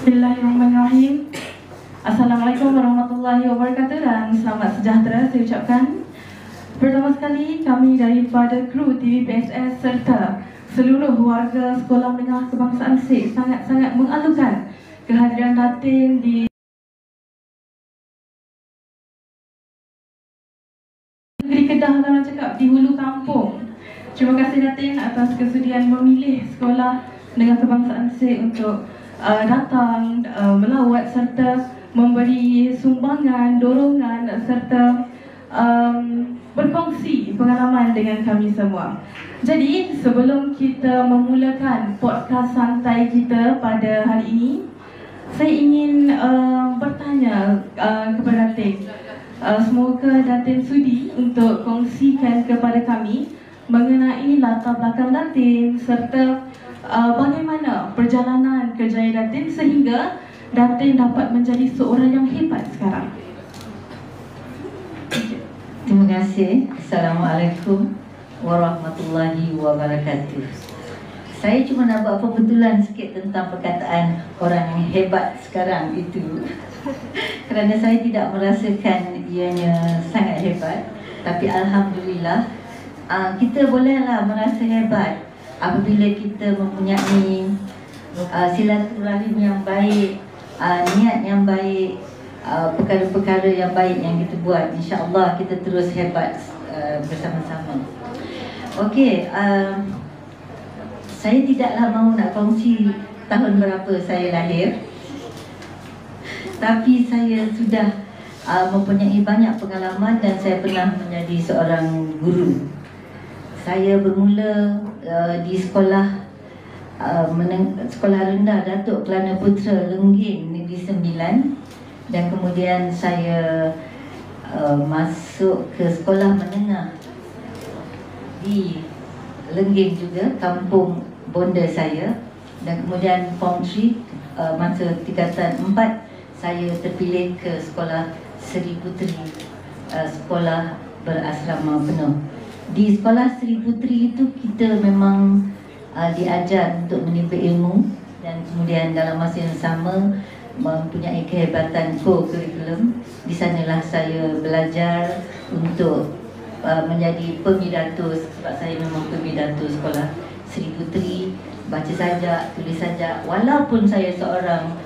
Bismillahirrahmanirrahim. Assalamualaikum warahmatullahi wabarakatuh dan selamat sejahtera saya ucapkan. Pertama sekali kami daripada kru TV PSS serta seluruh warga Sekolah Menengah Kebangsaan SIK sangat-sangat mengalukan kehadiran Datin di negeri Kedah, kalau cakap di hulu kampung. Terima kasih Datin atas kesudian memilih Sekolah Menengah Kebangsaan SIK untuk datang melawat serta memberi sumbangan, dorongan serta berkongsi pengalaman dengan kami semua. Jadi sebelum kita memulakan podcast santai kita pada hari ini, saya ingin bertanya kepada Datin. Semoga Datin sudi untuk kongsikan kepada kami mengenai latar belakang Datin serta bagaimana perjalanan kerjaya Datin sehingga Datin dapat menjadi seorang yang hebat sekarang. Terima kasih. Assalamualaikum warahmatullahi wabarakatuh. Saya cuma nak buat pembetulan sikit tentang perkataan orang yang hebat sekarang itu. Kerana saya tidak merasakan ianya sangat hebat. Tapi Alhamdulillah, kita bolehlah merasa hebat apabila kita mempunyai silaturahim yang baik, niat yang baik, perkara-perkara yang baik yang kita buat. InsyaAllah kita terus hebat bersama-sama. Okey, saya tidaklah mahu nak kongsi tahun berapa saya lahir, tapi saya sudah mempunyai banyak pengalaman dan saya pernah menjadi seorang guru. Saya bermula di sekolah sekolah rendah Datuk Kelana Putra Lengging Negeri Sembilan, dan kemudian saya masuk ke sekolah menengah di Lengging juga, kampung bonda saya, dan kemudian Form 3 masa tingkatan 4 saya terpilih ke sekolah Seri Puteri, sekolah berasrama penuh. Di sekolah Seri Puteri itu kita memang diajar untuk menimba ilmu, dan kemudian dalam masa yang sama mempunyai kehebatan co-curriculum. Di sanalah saya belajar untuk menjadi pemidato, sebab saya memang pemidato sekolah Seri Puteri, baca sajak, tulis sajak, walaupun saya seorang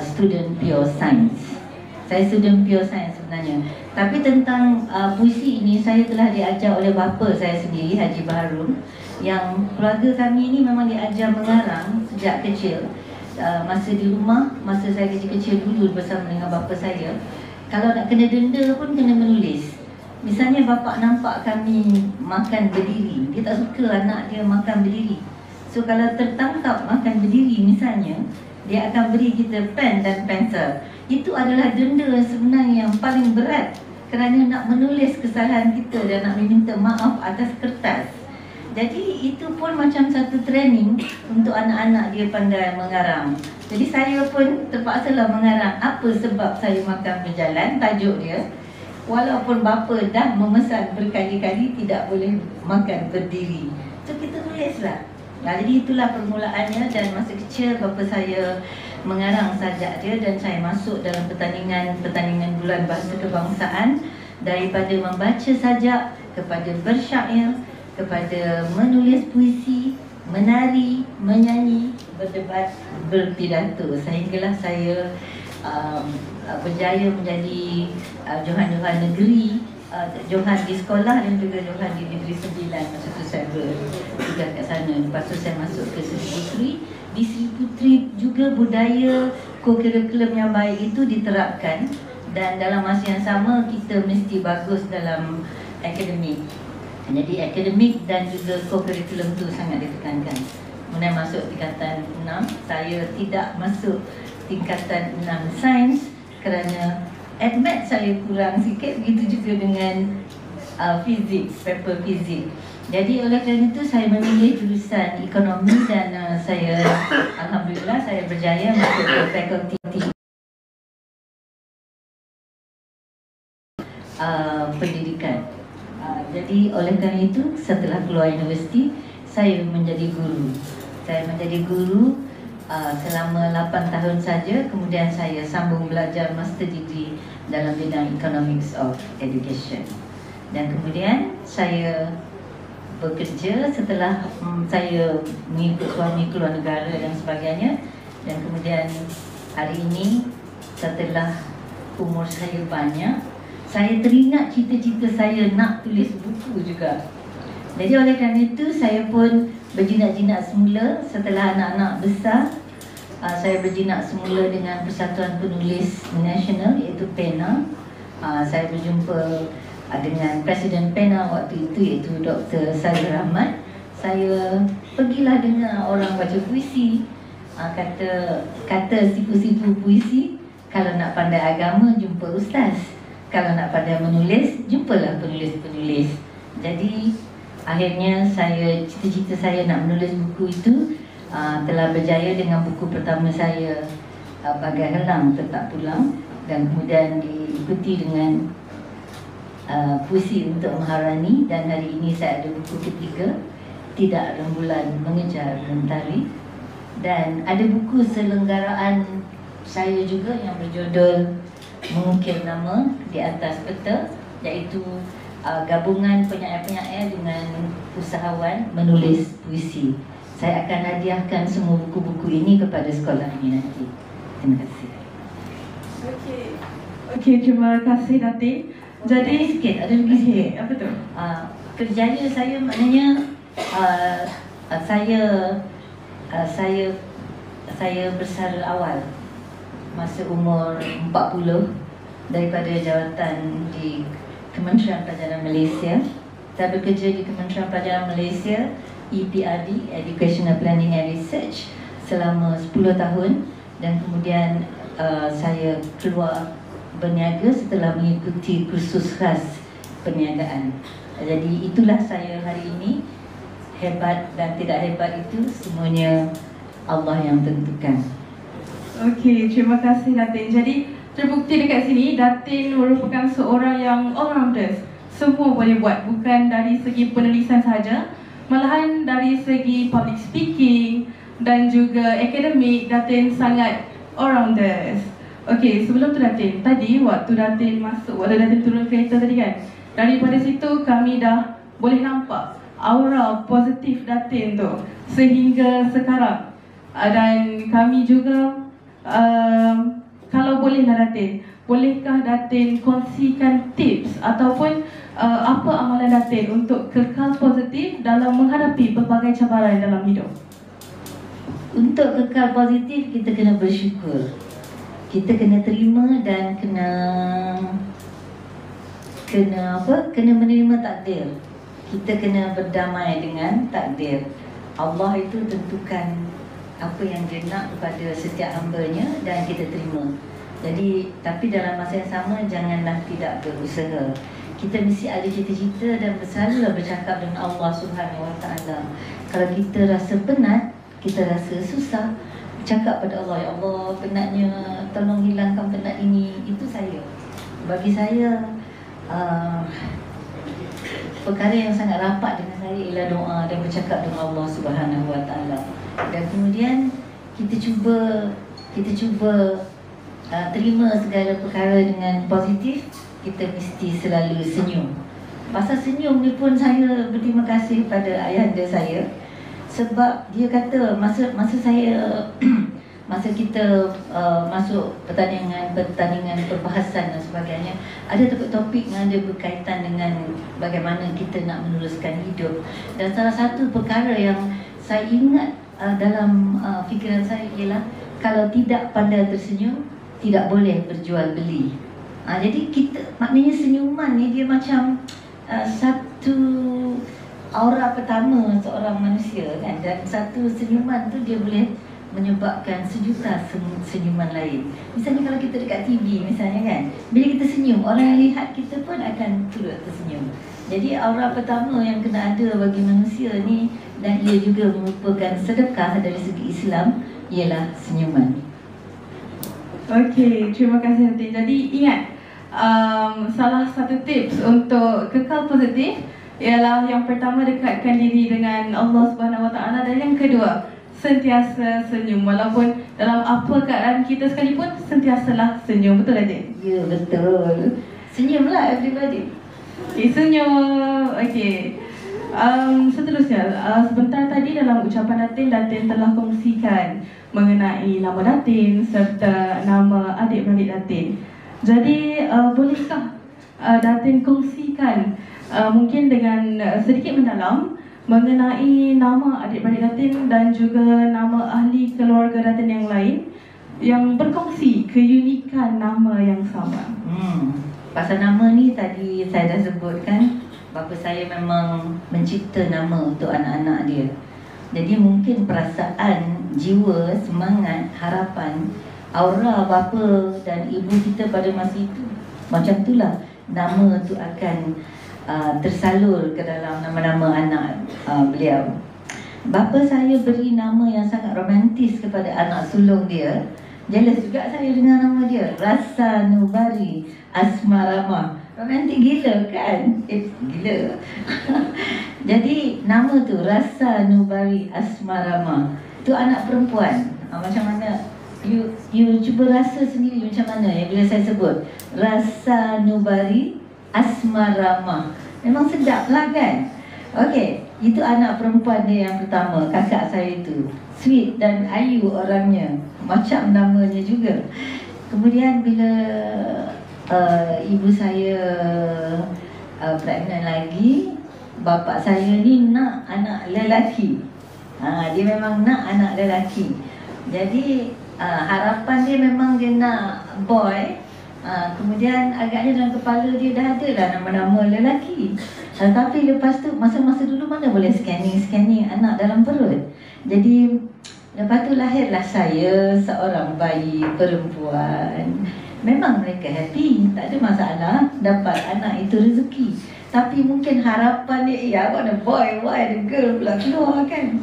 student pure science. Saya student pure science sebenarnya. Tapi tentang puisi ini saya telah diajar oleh bapa saya sendiri, Haji Baharum, yang keluarga kami ini memang diajar mengarang sejak kecil. Masa di rumah, masa saya kecil-kecil dulu bersama dengan bapa saya, kalau nak kena denda pun kena menulis. Misalnya bapa nampak kami makan berdiri, dia tak suka anak dia makan berdiri. So kalau tertangkap makan berdiri misalnya, dia akan beri kita pen dan pensel. Itu adalah denda sebenarnya yang paling berat, kerana nak menulis kesalahan kita dan nak meminta maaf atas kertas. Jadi itu pun macam satu training untuk anak-anak dia pandai mengarang. Jadi saya pun terpaksalah mengarang apa sebab saya makan berjalan, tajuk dia. Walaupun bapa dah memesan berkali-kali tidak boleh makan berdiri, so kita tulislah. Jadi itulah permulaannya, dan masa kecil bapa saya mengarang sajak dia dan saya masuk dalam pertandingan bulan bahasa kebangsaan, daripada membaca sajak kepada bersyair, kepada menulis puisi, menari, menyanyi, berdebat, berpidato, sehinggalah saya berjaya menjadi Johan-Johan negeri, Johan di sekolah dan juga Johan di Negeri Sembilan. Masa tu saya bertugas kat sana. Lepas tu saya masuk ke Seri Puteri. Di Seri Puteri juga budaya co-curriculum yang baik itu diterapkan, dan dalam masa yang sama kita mesti bagus dalam akademik. Jadi akademik dan juga co-curriculum tu sangat ditekankan. Kemudian masuk tingkatan 6, saya tidak masuk tingkatan 6 sains kerana admat saya kurang sikit, begitu juga dengan fizik, paper fizik. Jadi oleh kerana itu saya memilih jurusan ekonomi, dan saya alhamdulillah saya berjaya masuk ke fakulti pendidikan. Jadi oleh kerana itu setelah keluar universiti saya menjadi guru. Saya menjadi guru selama 8 tahun saja. Kemudian saya sambung belajar master degree dalam bidang Economics of Education. Dan kemudian saya bekerja setelah saya mengikut suami keluar negara dan sebagainya. Dan kemudian hari ini setelah umur saya banyak, saya teringat cita-cita saya nak tulis buku juga. Jadi oleh kerana itu saya pun berjinak-jinak semula setelah anak-anak besar. Saya berjinak semula dengan Persatuan Penulis Nasional iaitu PENA. Saya berjumpa dengan Presiden PENA waktu itu iaitu Dr. Saiful Rahmat. Saya pergilah dengar orang baca puisi. Kata sipu-sipu puisi, kalau nak pandai agama jumpa ustaz, kalau nak pandai menulis jumpalah penulis-penulis. Jadi akhirnya cita-cita saya nak menulis buku itu telah berjaya dengan buku pertama saya, Bagai Helang Tetap Pulang, dan kemudian diikuti dengan puisi untuk Maharani, dan hari ini saya ada buku ketiga, Tidak Rembulan Mengejar Mentari, dan ada buku selenggaraan saya juga yang berjudul Mengukir Nama di Atas Peta, iaitu gabungan penyair-penyair dengan usahawan menulis puisi. Saya akan hadiahkan semua buku-buku ini kepada sekolah ini nanti. Terima kasih. Okey, terima kasih Datin. Jadi sikit, ada lagi sikit. Apa tu? Kerjaya saya maknanya saya bersara awal masa umur 40 daripada jawatan di Kementerian Pelajaran Malaysia. Saya bekerja di Kementerian Pelajaran Malaysia, EPRD, Educational Planning and Research, selama 10 tahun, dan kemudian saya keluar berniaga setelah mengikuti kursus khas perniagaan. Jadi itulah saya hari ini. Hebat dan tidak hebat itu semuanya Allah yang tentukan. Okey, terima kasih Datin. Jadi terbukti dekat sini Datin merupakan seorang yang all-rounders. Semua boleh buat, bukan dari segi penulisan sahaja, malahan dari segi public speaking dan juga akademik, Datin sangat all-rounders. Okey, sebelum tu Datin, tadi waktu Datin turun kereta tadi kan, daripada situ kami dah boleh nampak aura positif Datin tu sehingga sekarang. Dan kami juga kalau bolehlah Datin, bolehkah Datin kongsikan tips ataupun apa amalan Datin untuk kekal positif dalam menghadapi pelbagai cabaran dalam hidup? Untuk kekal positif, kita kena bersyukur. Kita kena terima dan kena menerima takdir. Kita kena berdamai dengan takdir. Allah itu tentukan apa yang dia nak kepada setiap hamba-Nya dan kita terima. Jadi, tapi dalam masa yang sama, janganlah tidak berusaha. Kita mesti ada cita-cita dan selalulah bercakap dengan Allah Subhanahu Wa Taala. Kalau kita rasa penat, kita rasa susah, bercakap pada Allah, ya Allah, penatnya, tolong hilangkan penat ini. Itu saya. Bagi saya, perkara yang sangat rapat dengan saya ialah doa dan bercakap dengan Allah Subhanahu Wa Taala. Dan kemudian kita cuba terima segala perkara dengan positif. Kita mesti selalu senyum. Pasal senyum ni pun saya berterima kasih pada ayahanda saya, sebab dia kata masa saya masa kita masuk pertandingan perbahasan dan sebagainya, ada topik yang ada berkaitan dengan bagaimana kita nak meneruskan hidup. Dan salah satu perkara yang saya ingat dalam fikiran saya ialah kalau tidak pandai tersenyum, tidak boleh berjual beli. Jadi kita, maknanya senyuman ni dia macam satu aura pertama seorang manusia kan, dan satu senyuman tu dia boleh menyebabkan sejuta senyuman lain. Misalnya kalau kita dekat TV misalnya kan, bila kita senyum, orang yang lihat kita pun akan turut tersenyum. Jadi aura pertama yang kena ada bagi manusia ni, dan ia juga merupakan sedekah dari segi Islam, ialah senyuman. Okey, terima kasih Datin. Jadi ingat, salah satu tips untuk kekal positif ialah yang pertama, dekatkan diri dengan Allah Subhanahu Wa Taala, dan yang kedua, sentiasa senyum. Walaupun dalam apa keadaan kita sekalipun, sentiasalah senyum. Betul tak, Cik? Ya, betul. Senyumlah everybody. Okay, senyum. Okay. Seterusnya, sebentar tadi dalam ucapan Datin telah kongsikan mengenai nama Datin serta nama adik-beradik Datin. Jadi, bolehkah Datin kongsikan mungkin dengan sedikit mendalam mengenai nama adik-beradik Datin dan juga nama ahli keluarga Datin yang lain yang berkongsi keunikan nama yang sama? Pasal nama ni tadi saya dah sebutkan, bapa saya memang mencipta nama untuk anak-anak dia. Jadi mungkin perasaan, jiwa, semangat, harapan, aura bapa dan ibu kita pada masa itu macam itulah nama tu akan tersalur ke dalam nama-nama anak beliau. Bapa saya beri nama yang sangat romantis kepada anak sulung dia. Jelas juga saya dengar nama dia, Rasa Nubari Asmarama. Romantik gila kan? Gila. Jadi nama tu Rasa Nubari Asmarama. Tu anak perempuan. Macam mana? You cuba rasa sendiri macam mana ya bila saya sebut Rasa Nubari Asmarama. Memang sedap lah kan? Okey, itu anak perempuan dia yang pertama, kakak saya itu. Sweet dan ayu orangnya, macam namanya juga. Kemudian bila ibu saya pregnant lagi, bapa saya ni nak anak lelaki. Dia memang nak anak lelaki. Jadi harapan dia memang dia nak boy. Kemudian agaknya dalam kepala dia dah ada lah nama-nama lelaki. Tapi lepas tu masa-masa dulu mana boleh scanning anak dalam perut. Jadi lepas tu lahirlah saya, seorang bayi perempuan. Memang mereka happy, tak ada masalah dapat anak itu rezeki. Tapi mungkin harapan dia, ya awak ada boy, why ada girl pula keluar kan.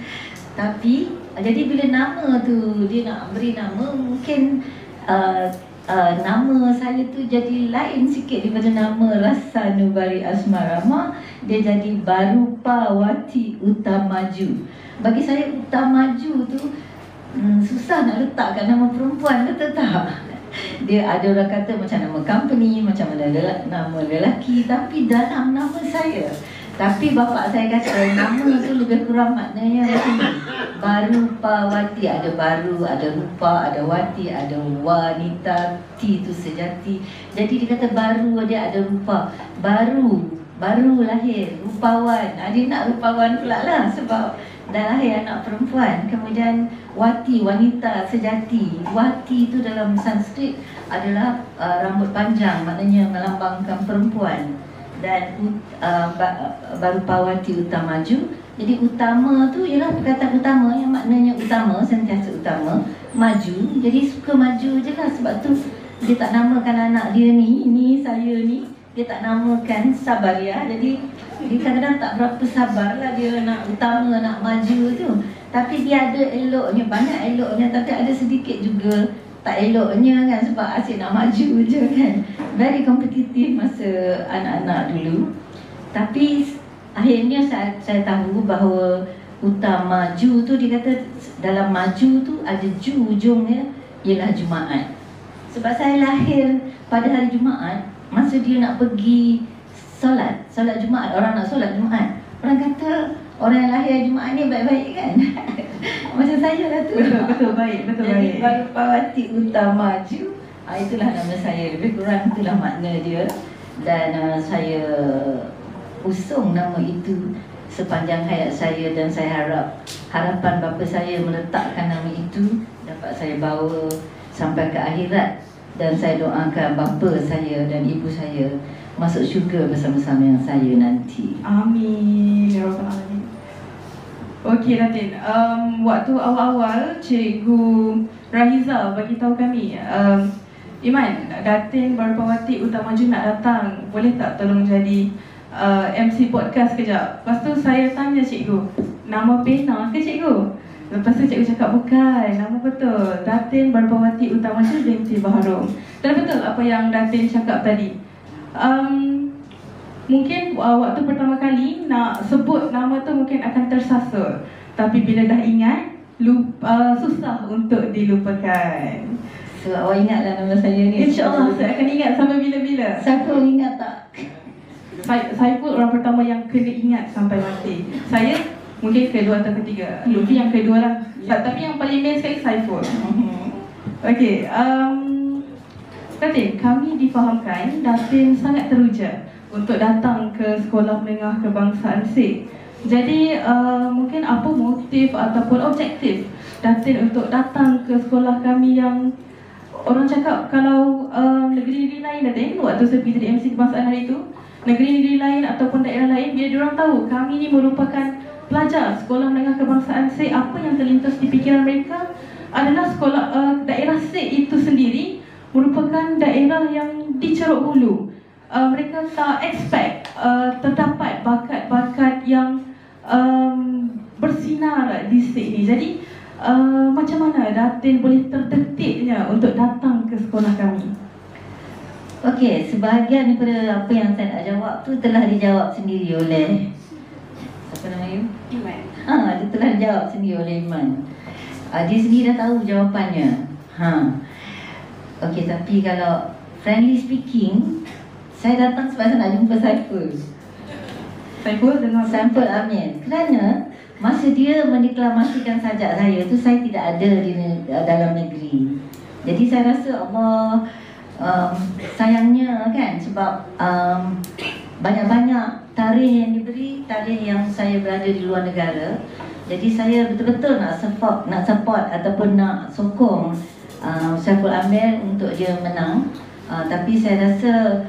Tapi jadi bila nama tu dia nak beri nama, mungkin nama saya tu jadi lain sikit daripada nama Rasa Nubari Asmarama. Dia jadi Barupawati Utamaju. Bagi saya Utamaju tu susah nak letakkan nama perempuan, betul tak? Dia ada orang kata macam nama company, macam nama lelaki, tapi dalam nama saya. Tapi bapa saya kata nama tu lebih kurang maknanya Barupawati, ada baru, ada rupa, ada wati, ada wanita, ti tu sejati. Jadi dia kata baru, dia ada rupa, baru lahir, rupawan. Dia nak rupawan pula lah sebab dah lahir anak perempuan. Kemudian wati, wanita sejati. Wati itu dalam Sanskrit adalah rambut panjang, maknanya melambangkan perempuan. Dan Barupawati Utamaju. Jadi utama tu ialah perkataan utama yang maknanya utama, sentiasa utama, maju. Jadi suka maju je lah, sebab tu dia tak namakan anak dia ni saya ni, dia tak namakan Sabaria. Jadi dia kadang-kadang tak berapa sabar lah dia nak utama, nak maju tu. Tapi dia ada eloknya, banyak eloknya, tapi ada sedikit juga tak eloknya kan, sebab asyik nak maju je kan. Very kompetitif masa anak-anak dulu. Tapi akhirnya saya tahu bahawa utamaju tu dia kata dalam maju tu ada ujungnya ialah Jumaat. Sebab saya lahir pada hari Jumaat, masa dia nak pergi solat Jumaat, orang nak solat Jumaat, orang kata orang yang lahir Jumaat ni baik-baik kan. Macam saya lah tu. Betul baik. Jadi Barupawati Utamaju, itulah nama saya, lebih kurang itulah makna dia. Dan saya usung nama itu sepanjang hayat saya, dan saya harap harapan bapa saya meletakkan nama itu dapat saya bawa sampai ke akhirat. Dan saya doakan bapa saya dan ibu saya masuk syurga bersama-sama dengan saya nanti. Amin ya rabbal alamin. Okey Datin, waktu awal-awal Cikgu Rahiza bagi tahu kami, Iman, Datin Barupawati Utamaju nak datang, boleh tak tolong jadi MC podcast kejap. Lepas tu saya tanya cikgu, nama pena ke cikgu? Lepas tu cikgu cakap bukan, nama betul, Datin Barupawati Utamaju binti Baharom. Dan betul apa yang Datin cakap tadi. Mungkin waktu pertama kali nak sebut nama tu mungkin akan tersasul, tapi bila dah ingat, susah untuk dilupakan. So awak ingatlah nama saya ni. InsyaAllah saya akan ingat sampai bila-bila. Siapa ingat tak? Saya pun orang pertama yang kena ingat sampai mati. Saya mungkin kedua atau ketiga. Luffy yang kedua lah. Tapi yang paling main sekali Saiful. Okey, Datin, kami difahamkan Datin sangat teruja untuk datang ke Sekolah Menengah Kebangsaan SIG. Jadi mungkin apa motif ataupun objektif Datin untuk datang ke sekolah kami yang orang cakap kalau negeri-negeri lain, Datin, waktu saya pergi jadi MC kebangsaan hari itu, negeri-negeri lain ataupun daerah lain, biar diorang tahu kami ni merupakan pelajar Sekolah Menengah Kebangsaan SIG, apa yang terlintas di fikiran mereka adalah sekolah daerah SIG itu sendiri merupakan daerah yang diceruk hulu. Mereka tak expect terdapat bakat-bakat yang bersinar di SIG ni. Jadi macam mana Datin boleh terdetiknya untuk datang ke sekolah kami? Okey, sebahagian daripada apa yang saya nak jawab tu telah dijawab sendiri oleh siapa nama you? Iman. Dia telah dijawab sendiri oleh Iman. Dia sendiri dah tahu jawapannya. Okey, tapi kalau friendly speaking, saya datang sebab saya nak jumpa Saiful. Saiful dengan Saiful Amin. Kerana masa dia mendeklamasikan sajak saya tu, saya tidak ada di dalam negeri. Jadi saya rasa Allah sayangnya kan, sebab banyak-banyak tarikh yang diberi, tarikh yang saya berada di luar negara. Jadi saya betul-betul nak support ataupun nak sokong Saiful Amir untuk dia menang. Tapi saya rasa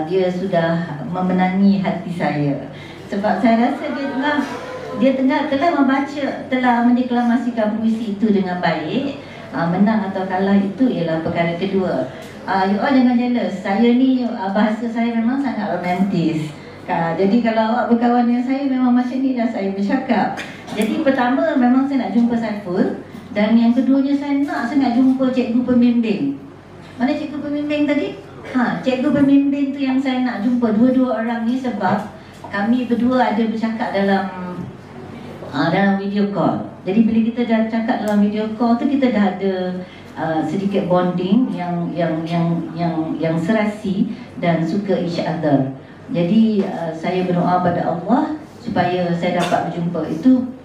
dia sudah memenangi hati saya. Sebab saya rasa dia telah membaca, telah mendeklamasikan puisi itu dengan baik. Menang atau kalah itu ialah perkara kedua. You all jangan jealous. Saya ni bahasa saya memang sangat romantis. Jadi kalau awak berkawan dengan saya, memang macam ni dah saya bercakap. Jadi pertama memang saya nak jumpa Saiful. Dan yang keduanya saya nak jumpa cikgu pembimbing. Mana cikgu pembimbing tadi? Cikgu pembimbing tu yang saya nak jumpa, dua-dua orang ni, sebab kami berdua ada bercakap dalam video call. Jadi bila kita dah cakap dalam video call tu, kita dah ada sedikit bonding yang serasi dan suka each other. Jadi saya berdoa pada Allah supaya saya dapat berjumpa.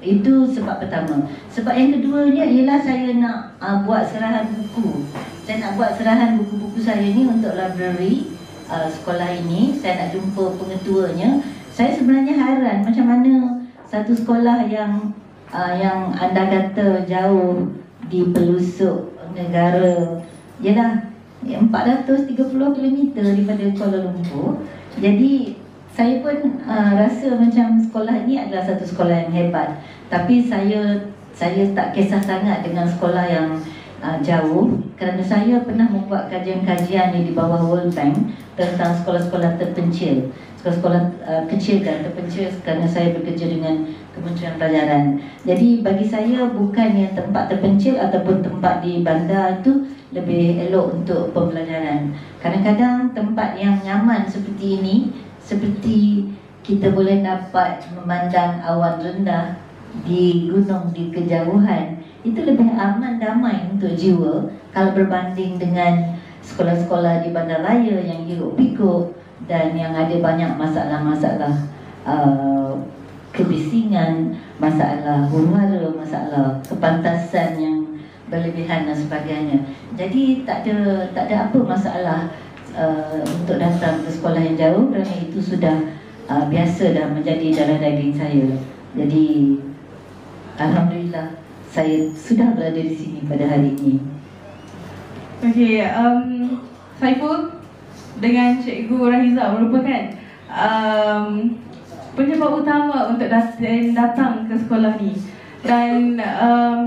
Itu sebab pertama. Sebab yang keduanya ialah saya nak buat serahan buku. Saya nak buat serahan buku-buku saya ni untuk library sekolah ini. Saya nak jumpa pengetuanya. Saya sebenarnya hairan macam mana satu sekolah yang anda kata jauh di pelosok negara, ialah 430 km daripada Kuala Lumpur. Jadi saya pun rasa macam sekolah ini adalah satu sekolah yang hebat. Tapi saya tak kisah sangat dengan sekolah yang jauh, kerana saya pernah membuat kajian-kajian di bawah World Bank tentang sekolah-sekolah terpencil, sekolah-sekolah kecil dan terpencil, kerana saya bekerja dengan Kementerian Pelajaran. Jadi bagi saya bukan yang tempat terpencil ataupun tempat di bandar itu lebih elok untuk pembelajaran. Kadang-kadang tempat yang nyaman seperti ini, seperti kita boleh dapat memandang awan rendah di gunung di kejauhan, itu lebih aman, damai untuk jiwa kalau berbanding dengan sekolah-sekolah di bandaraya yang hiruk-pikuk dan yang ada banyak masalah-masalah kebisingan, masalah huru-hara, masalah kepantasan yang berlebihan dan sebagainya. Jadi tak ada apa masalah untuk datang ke sekolah yang jauh, kerana itu sudah biasa dah menjadi darah daging saya. Jadi alhamdulillah saya sudah berada di sini pada hari ini. Okey, Saiful dengan Cikgu Rahiza merupakan penyebab utama untuk datang ke sekolah ni. Dan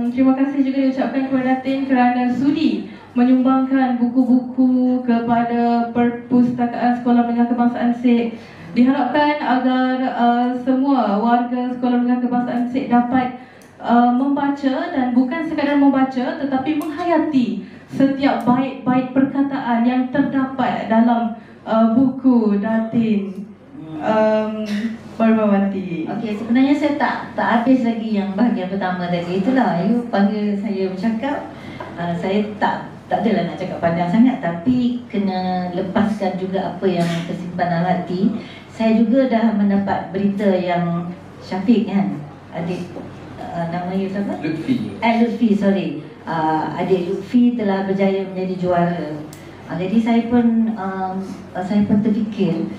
terima kasih juga diucapkan kepada Datin kerana sudi menyumbangkan buku-buku kepada Perpustakaan Sekolah Menengah Kebangsaan SIG. Diharapkan agar semua warga Sekolah Menengah Kebangsaan SIG dapat membaca, dan bukan sekadar membaca tetapi menghayati setiap bait-bait perkataan yang terdapat dalam buku Datin. Parmawati. Okey, sebenarnya saya tak habis lagi yang bahagian pertama tadi. Itulah, you panggil saya bercakap. Saya tak adalah nak cakap panjang sangat, tapi kena lepaskan juga apa yang tersimpan dalam hati. Saya juga dah mendapat berita yang Syafiq kan, adik nama you siapa? Lutfi. Lutfi, sorry. Adik Lutfi telah berjaya menjadi juara. Jadi saya pun terfikir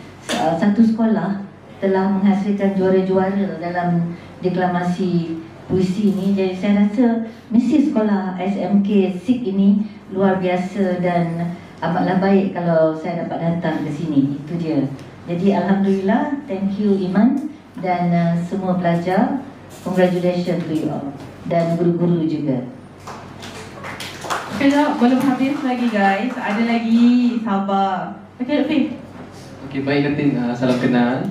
satu sekolah telah menghasilkan juara-juara dalam deklamasi puisi ini. Jadi saya rasa mesti sekolah SMK SIK ini luar biasa dan amatlah baik kalau saya dapat datang ke sini. Itu dia. Jadi alhamdulillah, thank you Iman dan semua pelajar. Congratulations to you all dan guru-guru juga. Sekejap, belum habis lagi guys. Ada lagi, sabar. Okey, Lutfi. Okey, baik Datin, salam kenal.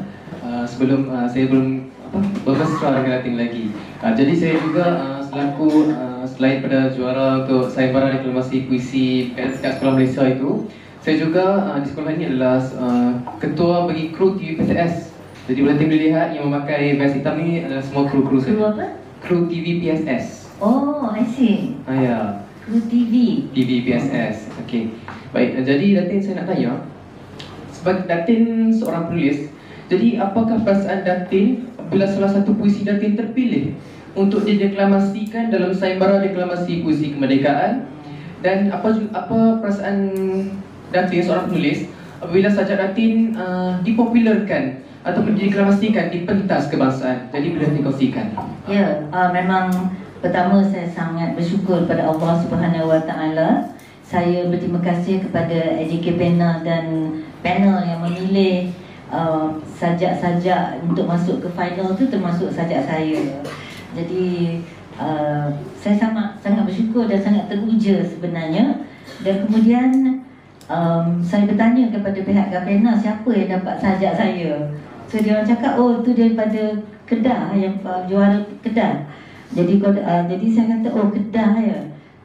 Sebelum saya belum bermesra dengan Datin lagi. Jadi saya juga selaku selain pada juara untuk sayembara deklamasi puisi kat Sekolah Malaysia itu, saya juga di sekolah ini adalah ketua bagi kru TV PSS. Jadi boleh Datin lihat yang memakai vest hitam ni adalah semua kru-kru saya. Kru apa? Kru TV PSS. Oh, I see. Ya. Kru TV. TV PSS. Okey. Baik, jadi Datin saya nak tanya, sebagai Datin seorang penulis, jadi apakah perasaan Datin bila salah satu puisi Datin terpilih untuk dideklamasikan dalam sayembara deklamasi puisi kemerdekaan, dan apa perasaan Datin seorang penulis apabila sajak Datin dipopularkan ataupun dideklamasikan di pentas kebangsaan? Jadi boleh dikongsikan. Ya, memang pertama saya sangat bersyukur pada Allah Subhanahu Wa Taala. Saya berterima kasih kepada AJK Pena dan panel yang memilih sajak-sajak untuk masuk ke final tu, termasuk sajak saya. Jadi saya sangat bersyukur dan sangat teruja sebenarnya. Dan kemudian saya bertanya kepada pihak Gapena siapa yang dapat sajak saya. So dia orang cakap, oh tu daripada Kedah, yang juara Kedah. Jadi saya kata, oh Kedah ya.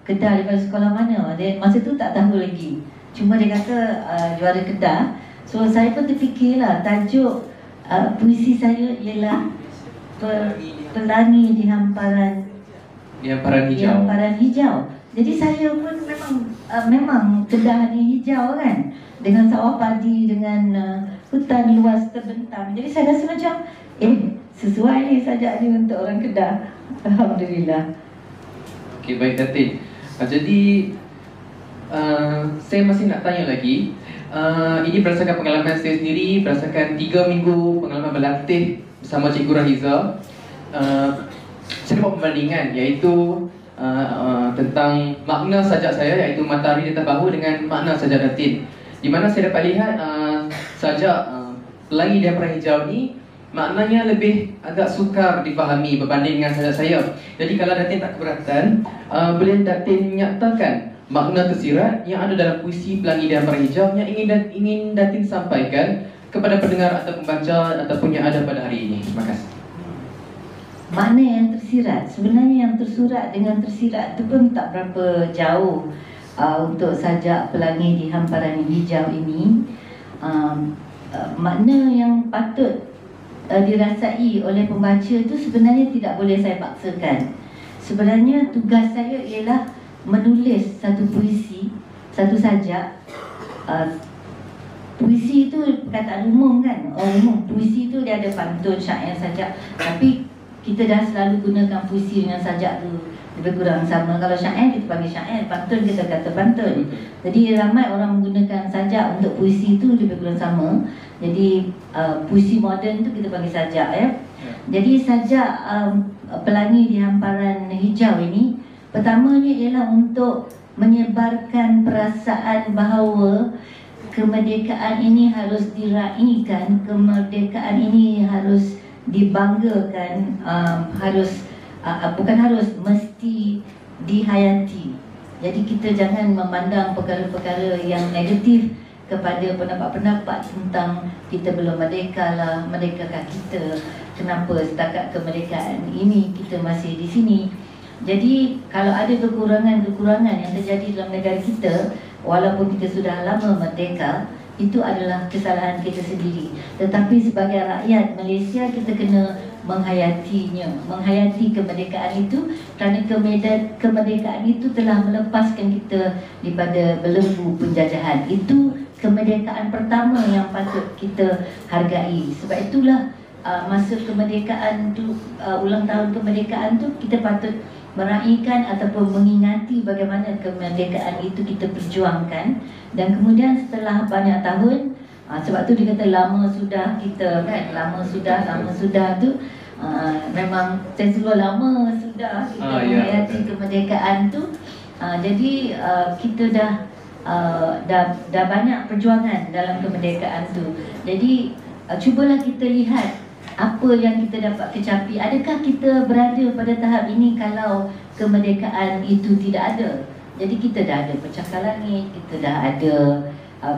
Kedah daripada sekolah mana? Dia masa tu tak tahu lagi. Cuma dia kata juara Kedah. So saya pun terfikirlah tajuk puisi saya ialah Pelangi di Hamparan Hijau. Hamparan Hijau. Jadi saya pun memang Kedah ni hijau kan, dengan sawah padi, dengan hutan luas terbentang. Jadi saya rasa macam sesuai ni sajak ni untuk orang Kedah. Alhamdulillah. Okey, baik Datin. Jadi saya masih nak tanya lagi. Ini berdasarkan pengalaman saya sendiri, berdasarkan 3 minggu pengalaman berlatih bersama Cikgu Rahiza. Saya buat perbandingan, iaitu tentang makna sajak saya, iaitu Matahari di atas bahu, dengan makna sajak Datin. Di mana saya dapat lihat sajak Pelangi di Hamparan Hijau ni maknanya lebih agak sukar difahami berbanding dengan sajak saya. Jadi kalau Datin tak keberatan, boleh Datin nyatakan makna tersirat yang ada dalam puisi Pelangi di Hamparan Hijau yang ingin Datin sampaikan kepada pendengar atau pembaca ataupun yang ada pada hari ini. Terima kasih. Makna yang tersirat, sebenarnya yang tersurat dengan tersirat itu pun tak berapa jauh. Untuk sajak Pelangi di Hamparan Hijau ini, makna yang patut dirasai oleh pembaca itu sebenarnya tidak boleh saya paksakan. Sebenarnya tugas saya ialah menulis satu puisi, satu sajak. Puisi itu perkataan umum kan, umum. Puisi itu dia ada pantun, syair, sajak. Tapi kita dah selalu gunakan puisi dengan sajak tu lebih kurang sama. Kalau syair kita panggil syair, pantun kita kata pantun. Jadi ramai orang menggunakan sajak untuk puisi itu lebih kurang sama. Jadi puisi moden tu kita panggil sajak ya. Jadi sajak Pelangi di Hamparan Hijau ini pertamanya ialah untuk menyebarkan perasaan bahawa kemerdekaan ini harus diraikan, kemerdekaan ini harus dibanggakan, mesti dihayati. Jadi kita jangan memandang perkara-perkara yang negatif kepada pendapat-pendapat tentang kita belum merdeka lah, merdekakah kita, kenapa setakat kemerdekaan ini kita masih di sini. Jadi kalau ada kekurangan-kekurangan yang terjadi dalam negara kita, walaupun kita sudah lama merdeka, itu adalah kesalahan kita sendiri. Tetapi sebagai rakyat Malaysia, kita kena menghayatinya, menghayati kemerdekaan itu, kerana kemerdekaan itu telah melepaskan kita daripada belenggu penjajahan. Itu kemerdekaan pertama yang patut kita hargai. Sebab itulah masa kemerdekaan tu, ulang tahun kemerdekaan tu, kita patut meraihkan ataupun mengingati bagaimana kemerdekaan itu kita perjuangkan. Dan kemudian setelah banyak tahun, sebab tu dia kata lama sudah kita kan, lama sudah tu, memang saya suruh lama sudah kita menghayati kemerdekaan tu. Jadi kita dah banyak perjuangan dalam kemerdekaan tu. Jadi cubalah kita lihat apa yang kita dapat kecapi. Adakah kita berada pada tahap ini kalau kemerdekaan itu tidak ada? Jadi kita dah ada pencakar langit, kita dah ada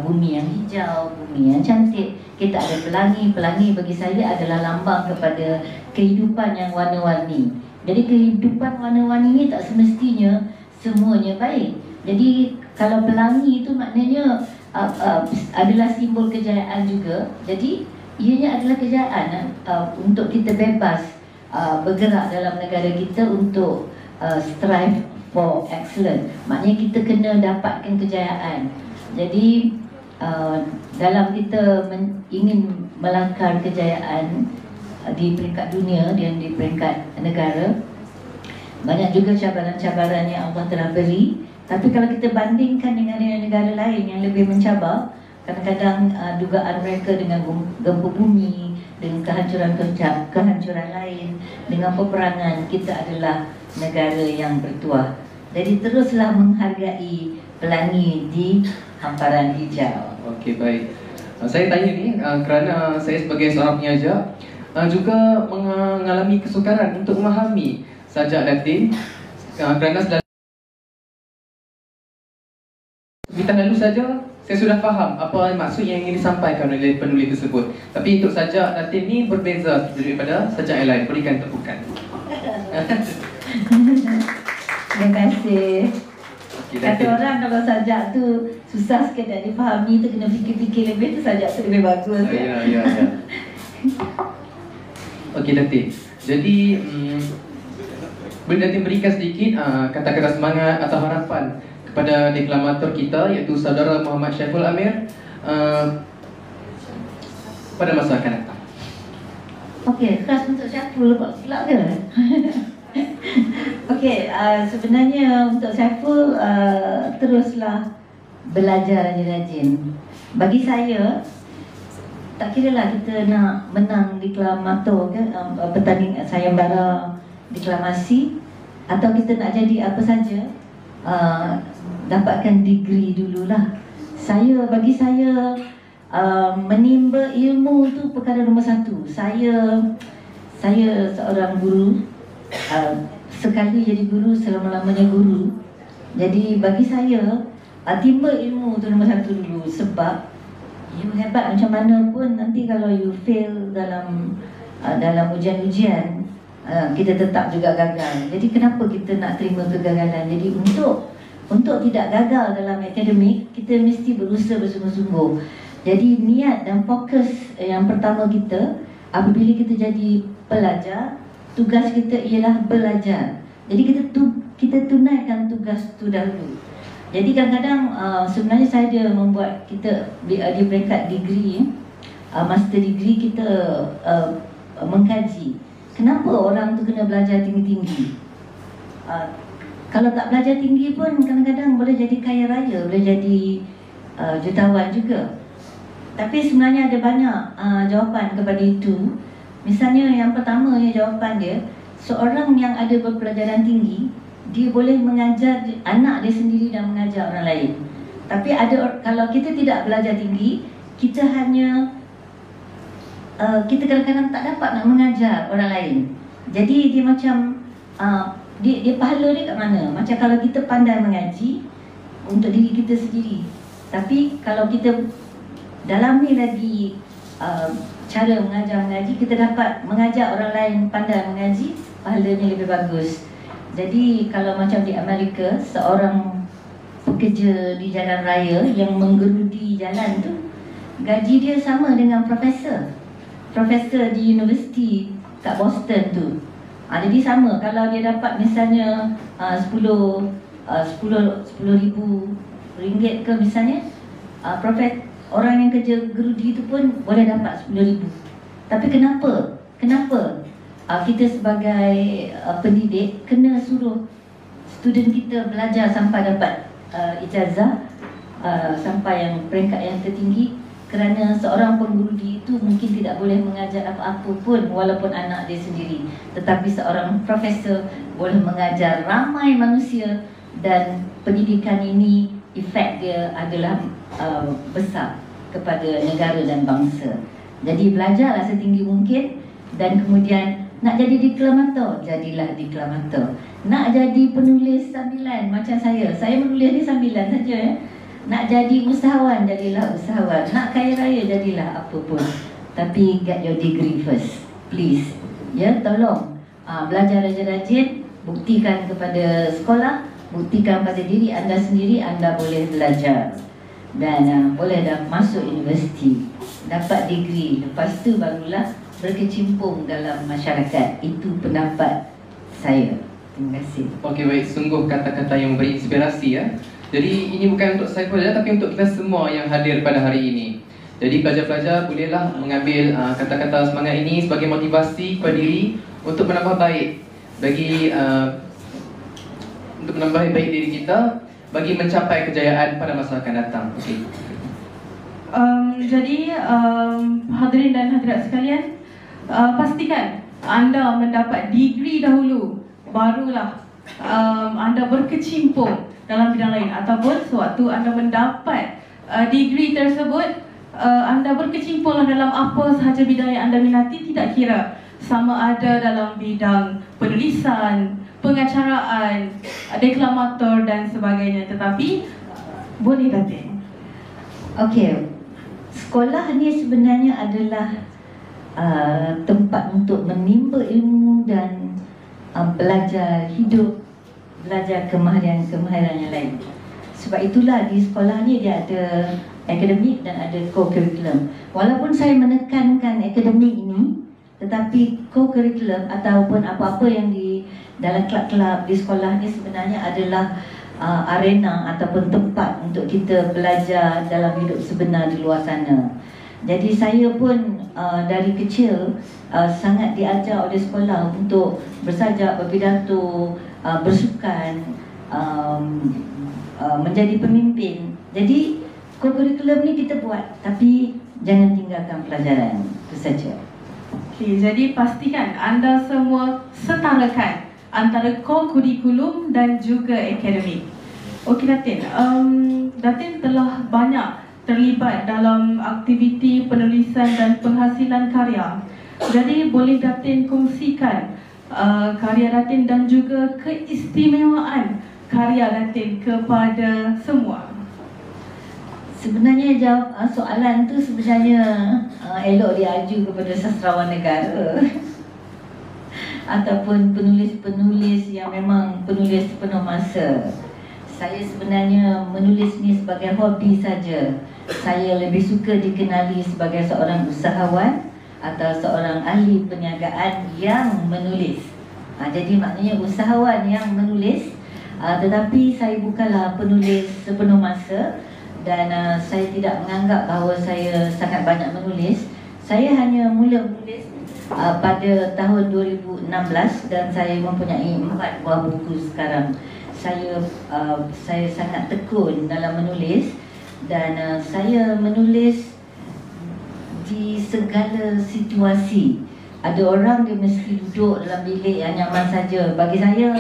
bumi yang hijau, bumi yang cantik, kita ada pelangi. Pelangi bagi saya adalah lambang kepada kehidupan yang warna-warni. Jadi kehidupan warna-warni ini tak semestinya semuanya baik. Jadi kalau pelangi itu maknanya adalah simbol kejayaan juga. Jadi ianya adalah kejayaan untuk kita bebas bergerak dalam negara kita untuk strive for excellence. Maknanya kita kena dapatkan kejayaan. Jadi dalam kita ingin melangkah kejayaan di peringkat dunia dan di peringkat negara, banyak juga cabaran-cabaran yang Allah telah beri. Tapi kalau kita bandingkan dengan negara lain yang lebih mencabar, kadang-kadang dugaan mereka dengan gempa bumi, dengan kehancuran lain, dengan peperangan, kita adalah negara yang bertuah. Jadi teruslah menghargai pelangi di hamparan hijau. Okey, baik. Saya tanya ni kerana saya sebagai seorang pengajar juga mengalami kesukaran untuk memahami sajak Latin kerana bintang lalu saja saya sudah faham apa maksud yang ingin disampaikan oleh penulis tersebut. Tapi untuk sajak Latin ni berbeza daripada sajak yang lain. Berikan tepukan. Terima kasih. Okay, kata orang kalau sajak tu susah sikit nak difahami, tu kena fikir-fikir lebih, tu sajak tu lebih bagus. Ya. Okey, Datin. Jadi boleh Datin berikan sedikit kata-kata semangat atau harapan kepada deklamator kita, iaitu saudara Muhammad Syaiful Amir pada masa akan datang. Okey, khas untuk Syaiful pula ke? Okey, sebenarnya untuk Syaiful teruslah belajar rajin-rajin. Bagi saya, tak kiralah kita nak menang deklamator ke, pertandingan sayembara deklamasi, atau kita nak jadi apa saja, dapatkan degree dululah. Bagi saya menimba ilmu tu perkara nombor satu. Saya seorang guru, sekali jadi guru, selama-lamanya guru. Jadi bagi saya timba ilmu tu nombor satu dulu. Sebab you hebat macam mana pun, nanti kalau you fail dalam ujian-ujian, kita tetap juga gagal. Jadi kenapa kita nak terima kegagalan? Jadi untuk tidak gagal dalam akademik, kita mesti berusaha bersungguh-sungguh. Jadi niat dan fokus yang pertama kita, apabila kita jadi pelajar, tugas kita ialah belajar. Jadi kita tunaikan tugas tu dahulu. Jadi kadang-kadang sebenarnya saya ada membuat kita di peringkat degree, master degree, kita mengkaji kenapa orang tu kena belajar tinggi-tinggi. Kalau tak belajar tinggi pun kadang-kadang boleh jadi kaya raya, boleh jadi jutawan juga. Tapi sebenarnya ada banyak jawapan kepada itu. Misalnya yang pertama, jawapan dia, seorang yang ada berpelajaran tinggi, dia boleh mengajar anak dia sendiri dan mengajar orang lain. Tapi kalau kita tidak belajar tinggi, kita kadang-kadang tak dapat nak mengajar orang lain. Jadi dia macam dia pahala dia kat mana? Macam kalau kita pandai mengaji untuk diri kita sendiri, tapi kalau kita dalami lagi cara mengaji, kita dapat mengajar orang lain pandai mengaji, pahalanya lebih bagus. Jadi kalau macam di Amerika, seorang pekerja di jalan raya yang menggerudi jalan tu, gaji dia sama dengan profesor di universiti kat Boston tu. Jadi sama, kalau dia dapat misalnya 10 ribu ringgit ke misalnya, orang yang kerja gerudi itu pun boleh dapat 10 ribu. Tapi kenapa kita sebagai pendidik kena suruh student kita belajar sampai dapat ijazah, sampai yang peringkat yang tertinggi? Kerana seorang penggerudi itu mungkin tidak boleh mengajar apa-apa pun walaupun anak dia sendiri. Tetapi seorang profesor boleh mengajar ramai manusia, dan pendidikan ini efek dia adalah besar kepada negara dan bangsa. Jadi belajarlah setinggi mungkin, dan kemudian nak jadi deklamator, jadilah deklamator. Nak jadi penulis sambilan macam saya menulis ni sambilan saja ya. Nak jadi usahawan, jadilah usahawan. Nak kaya raya, jadilah apa pun. Tapi get your degree first, please. Ya, tolong belajar rajin-rajin, buktikan kepada sekolah, buktikan pada diri anda sendiri anda boleh belajar. Dan boleh dah masuk universiti, dapat degree. Lepas tu barulah berkecimpung dalam masyarakat. Itu pendapat saya. Terima kasih. Okey, baik, sungguh kata-kata yang memberi inspirasi ya. Jadi ini bukan untuk saya saja, tapi untuk kita semua yang hadir pada hari ini. Jadi pelajar-pelajar bolehlah mengambil kata-kata semangat ini sebagai motivasi kepada diri untuk menambah baik baik diri kita bagi mencapai kejayaan pada masa akan datang. Okey. Jadi hadirin dan hadirat sekalian, pastikan anda mendapat degree dahulu, barulah anda berkecimpung dalam bidang lain, ataupun sewaktu anda mendapat degree tersebut, anda berkecimpunglah dalam apa sahaja bidang yang anda minati, tidak kira sama ada dalam bidang penulisan, pengacaraan, deklamator dan sebagainya. Tetapi boleh Datin. Okey, sekolah ni sebenarnya adalah tempat untuk menimba ilmu dan belajar hidup, belajar kemahiran-kemahiran yang lain. Sebab itulah di sekolah ni dia ada akademik dan ada co-curriculum. Walaupun saya menekankan akademik ini, tetapi co-curriculum ataupun apa-apa yang di dalam kelab-kelab di sekolah ni sebenarnya adalah arena ataupun tempat untuk kita belajar dalam hidup sebenar di luar sana. Jadi saya pun dari kecil sangat diajar oleh sekolah untuk bersajak, berpidato, bersukan, menjadi pemimpin. Jadi co-curriculum ni kita buat, tapi jangan tinggalkan pelajaran. Itu saja. Okay, jadi pastikan anda semua setarakan antara co-curriculum dan juga akademik. Okey Datin, Datin telah banyak terlibat dalam aktiviti penulisan dan penghasilan karya. Jadi boleh Datin kongsikan karya Datin dan juga keistimewaan karya Datin kepada semua? Sebenarnya jawab soalan tu sebenarnya elok diaju kepada sastrawan negara ataupun penulis-penulis yang memang penulis penuh masa. Saya sebenarnya menulis ni sebagai hobi saja. Saya lebih suka dikenali sebagai seorang usahawan atau seorang ahli perniagaan yang menulis. Jadi maknanya usahawan yang menulis, tetapi saya bukanlah penulis sepenuh masa. Dan saya tidak menganggap bahawa saya sangat banyak menulis. Saya hanya mula menulis pada tahun 2016 dan saya mempunyai 4 buah buku sekarang. Saya sangat tekun dalam menulis dan saya menulis di segala situasi. Ada orang dia mesti duduk dalam bilik yang nyaman saja. Bagi saya,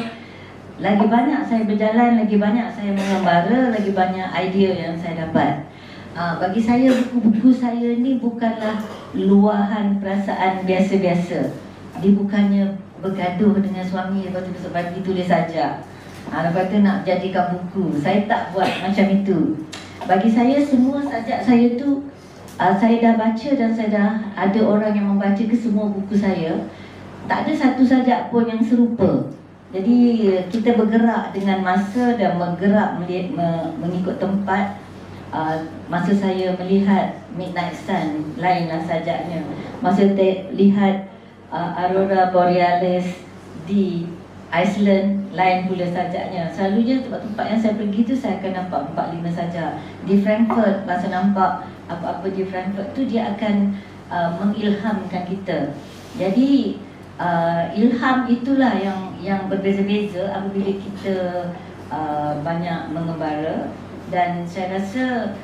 lagi banyak saya berjalan, lagi banyak saya mengembara, lagi banyak idea yang saya dapat. Bagi saya, buku-buku saya ni bukanlah luahan perasaan biasa-biasa. Dia bukannya bergaduh dengan suami, lepas tu besok pagi tulis saja. Lepas tu nak jadikan buku. Saya tak buat macam itu. Bagi saya, semua sajak saya tu saya dah baca dan saya dah ada orang yang membaca ke semua buku saya. Tak ada satu sajak pun yang serupa. Jadi kita bergerak dengan masa dan bergerak mengikut tempat Masa saya melihat Midnight Sun, lainlah sajaknya. Masa lihat Aurora Borealis di Iceland, lain pula sajaknya. Selalunya tempat-tempat yang saya pergi tu saya akan nampak 4-5 sajak. Di Frankfurt, masa nampak apa-apa di Frankfurt tu, dia akan mengilhamkan kita. Jadi ilham itulah yang berbeza-beza apabila kita banyak mengembara. Dan saya rasa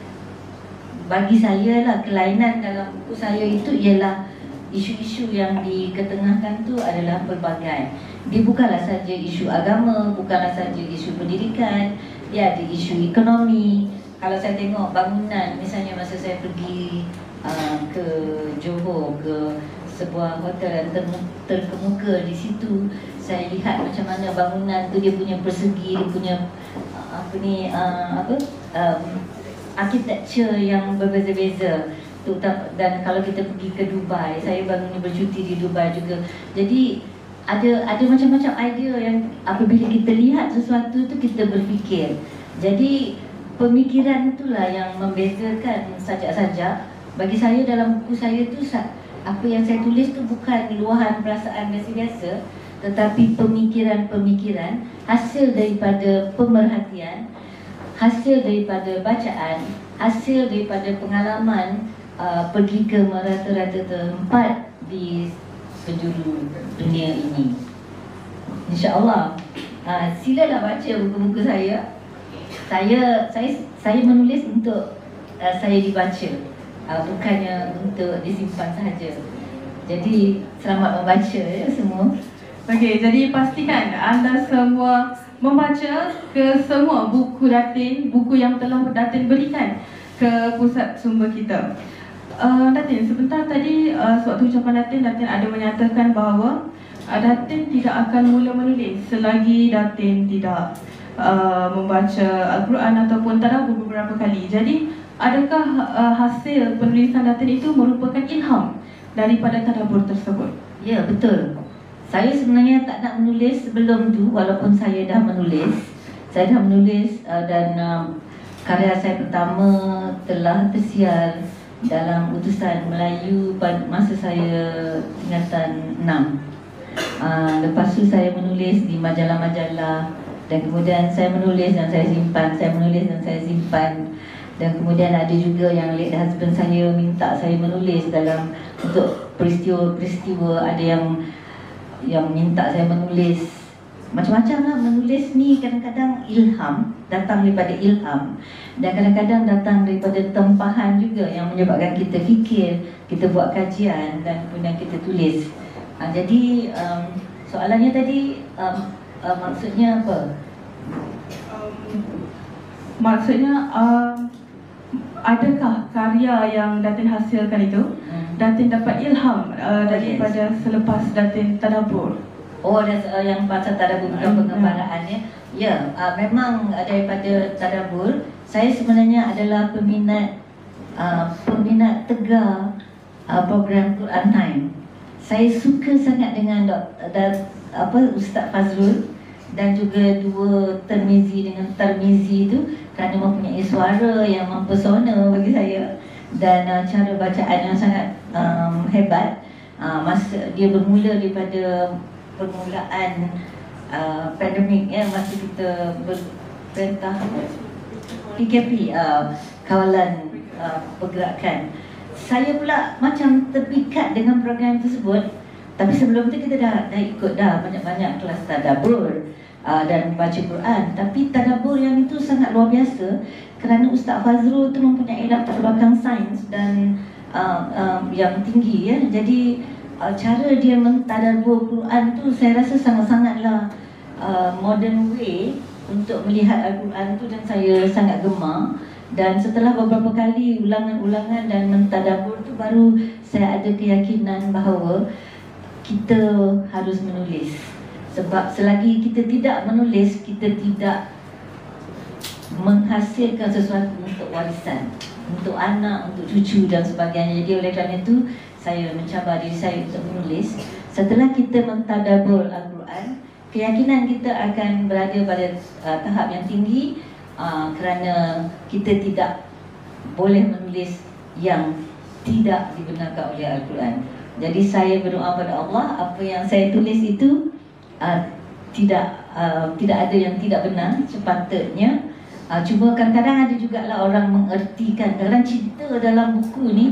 bagi saya lah, kelainan dalam buku saya itu ialah isu-isu yang diketengahkan tu adalah pelbagai. Dia bukanlah saja isu agama, bukanlah saja isu pendidikan, dia ada isu ekonomi. Kalau saya tengok bangunan, misalnya masa saya pergi ke Johor, ke sebuah hotel yang terkemuka di situ, saya lihat macam mana bangunan tu dia punya persegi, dia punya architecture yang berbeza-beza. Dan kalau kita pergi ke Dubai, saya baru ni bercuti di Dubai juga. Jadi ada macam-macam idea yang apabila kita lihat sesuatu tu kita berfikir. Jadi pemikiran itulah yang membezakan sajak-sajak. Bagi saya dalam buku saya tu, apa yang saya tulis tu bukan luahan perasaan biasa-biasa, tetapi pemikiran-pemikiran hasil daripada pemerhatian, hasil daripada bacaan, hasil daripada pengalaman pergi ke merata-rata tempat di penjuru dunia ini. InsyaAllah silalah baca buku-buku saya. Saya menulis untuk saya dibaca, bukannya untuk disimpan sahaja. Jadi selamat membaca ya semua. Okey, jadi pastikan anda semua membaca ke semua buku Datin, buku yang telah Datin berikan ke pusat sumber kita. Datin, sebentar tadi sewaktu ucapan Datin ada menyatakan bahawa Datin tidak akan mula menulis selagi Datin tidak membaca Al-Quran ataupun tadabbur beberapa kali. Jadi adakah hasil penulisan Datin itu merupakan ilham daripada tadabbur tersebut? Ya, betul. Saya sebenarnya tak nak menulis sebelum tu, walaupun saya dah menulis. Saya dah menulis dan karya saya pertama telah tersiar dalam Utusan Melayu pada masa saya tingkatan 6. Lepas tu saya menulis di majalah-majalah, dan kemudian saya menulis dan saya simpan, saya menulis dan saya simpan. Dan kemudian ada juga yang late husband saya minta saya menulis dalam untuk peristiwa-peristiwa, ada yang minta saya menulis macam-macam lah. Menulis ni kadang-kadang ilham, datang daripada ilham, dan kadang-kadang datang daripada tempahan juga yang menyebabkan kita fikir, kita buat kajian dan kemudian kita tulis. Jadi soalannya tadi maksudnya apa? Maksudnya adakah karya yang Datin hasilkan itu Datin dapat ilham daripada selepas Datin tadabbur? Oh, yang pasal tadabbur bukan pengembaraan ya. Memang daripada tadabbur. Saya sebenarnya adalah peminat tegar program Quran Time. Saya suka sangat dengan Ustaz Fazrul dan juga dua Termizi dengan Tarmizi itu, kerana mempunyai suara yang mempesona bagi saya dan cara bacaan yang sangat hebat. Masa dia bermula daripada permulaan pandemik masa kita berperintah PKP, kawalan pergerakan. Saya pula macam terpikat dengan program tersebut. Tapi sebelum tu kita dah ikut banyak-banyak kelas tadabbur dan baca Quran. Tapi tadabbur yang itu sangat luar biasa kerana Ustaz Fazrul tu mempunyai latar belakang sains dan yang tinggi ya. Jadi cara dia mentadabbur Quran tu saya rasa sangat-sangatlah modern way untuk melihat Al-Quran tu, dan saya sangat gemar. Dan setelah beberapa kali ulangan-ulangan dan mentadabbur tu, baru saya ada keyakinan bahawa kita harus menulis. Sebab selagi kita tidak menulis, kita tidak menghasilkan sesuatu untuk warisan, untuk anak, untuk cucu dan sebagainya. Jadi oleh kerana itu, saya mencabar diri saya untuk menulis. Setelah kita mentadabbur Al-Quran, keyakinan kita akan berada pada tahap yang tinggi kerana kita tidak boleh menulis yang tidak dibenarkan oleh Al-Quran. Jadi saya berdoa pada Allah, apa yang saya tulis itu tidak ada yang tidak benar sepatutnya. Cuma kadang-kadang ada jugalah orang mengertikan, kadang cinta dalam buku ni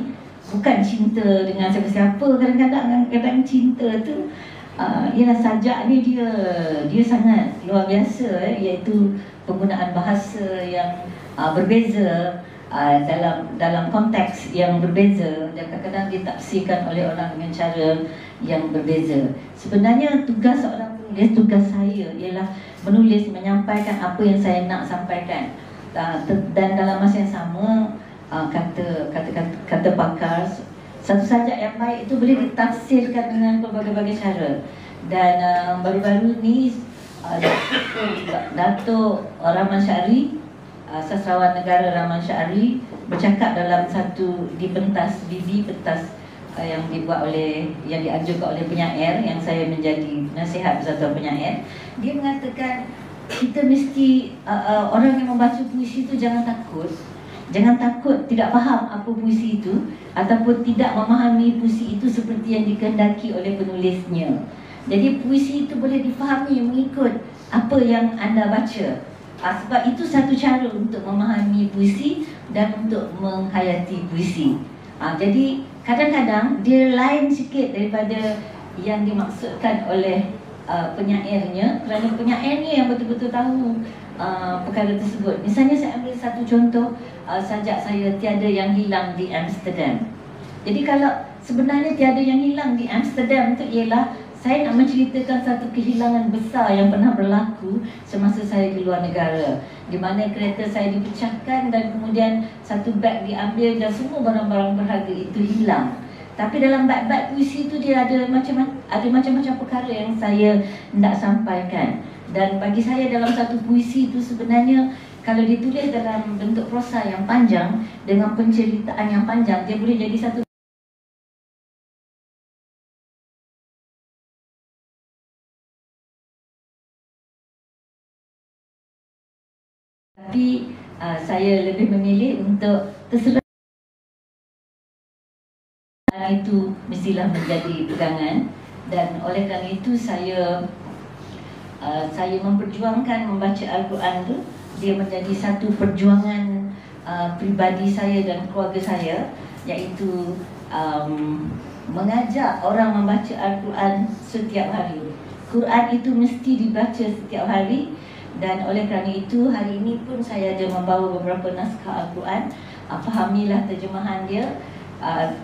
bukan cinta dengan siapa-siapa. Kadang-kadang cinta tu ialah sajak ni dia sangat luar biasa, iaitu penggunaan bahasa yang berbeza, dalam konteks yang berbeza, dan kadang-kadang ditafsirkan oleh orang dengan cara yang berbeza. Sebenarnya tugas seorang penulis, tugas saya ialah menulis, menyampaikan apa yang saya nak sampaikan, dan dalam masa yang sama kata pakar, satu sajak yang baik itu boleh ditafsirkan dengan berbagai-bagai cara. Dan baru-baru ni Datuk Rahman Syari, sastrawan negara Rahman Syari, bercakap dalam satu di pentas yang dianjurkan oleh penyair, yang saya menjadi nasihat Persatuan Penyair. Dia mengatakan kita mesti orang yang membaca puisi itu jangan takut tidak faham apa puisi itu, ataupun tidak memahami puisi itu seperti yang dikehendaki oleh penulisnya. Jadi puisi itu boleh difahami mengikut apa yang anda baca. Sebab itu satu cara untuk memahami puisi dan untuk menghayati puisi. Jadi kadang-kadang dia lain sikit daripada yang dimaksudkan oleh penyairnya, kerana penyairnya yang betul-betul tahu perkara tersebut. Misalnya saya ambil satu contoh, sajak saya Tiada Yang Hilang di Amsterdam. Jadi kalau sebenarnya tiada yang hilang di Amsterdam itu ialah saya nak menceritakan satu kehilangan besar yang pernah berlaku semasa saya di luar negara, di mana kereta saya dipecahkan dan kemudian satu beg diambil dan semua barang-barang berharga itu hilang. Tapi dalam beg-beg puisi itu dia ada macam-macam perkara yang saya nak sampaikan. Dan bagi saya dalam satu puisi itu sebenarnya kalau ditulis dalam bentuk prosa yang panjang dengan penceritaan yang panjang, dia boleh jadi satu. Tapi saya lebih memilih untuk terserah, itu mestilah menjadi pegangan. Dan oleh kerana itu saya memperjuangkan membaca Al-Quran itu, dia menjadi satu perjuangan pribadi saya dan keluarga saya, iaitu mengajak orang membaca Al-Quran setiap hari. Quran itu mesti dibaca setiap hari. Dan oleh kerana itu hari ini pun saya ada membawa beberapa naskah Al-Quran. Fahamilah terjemahan dia.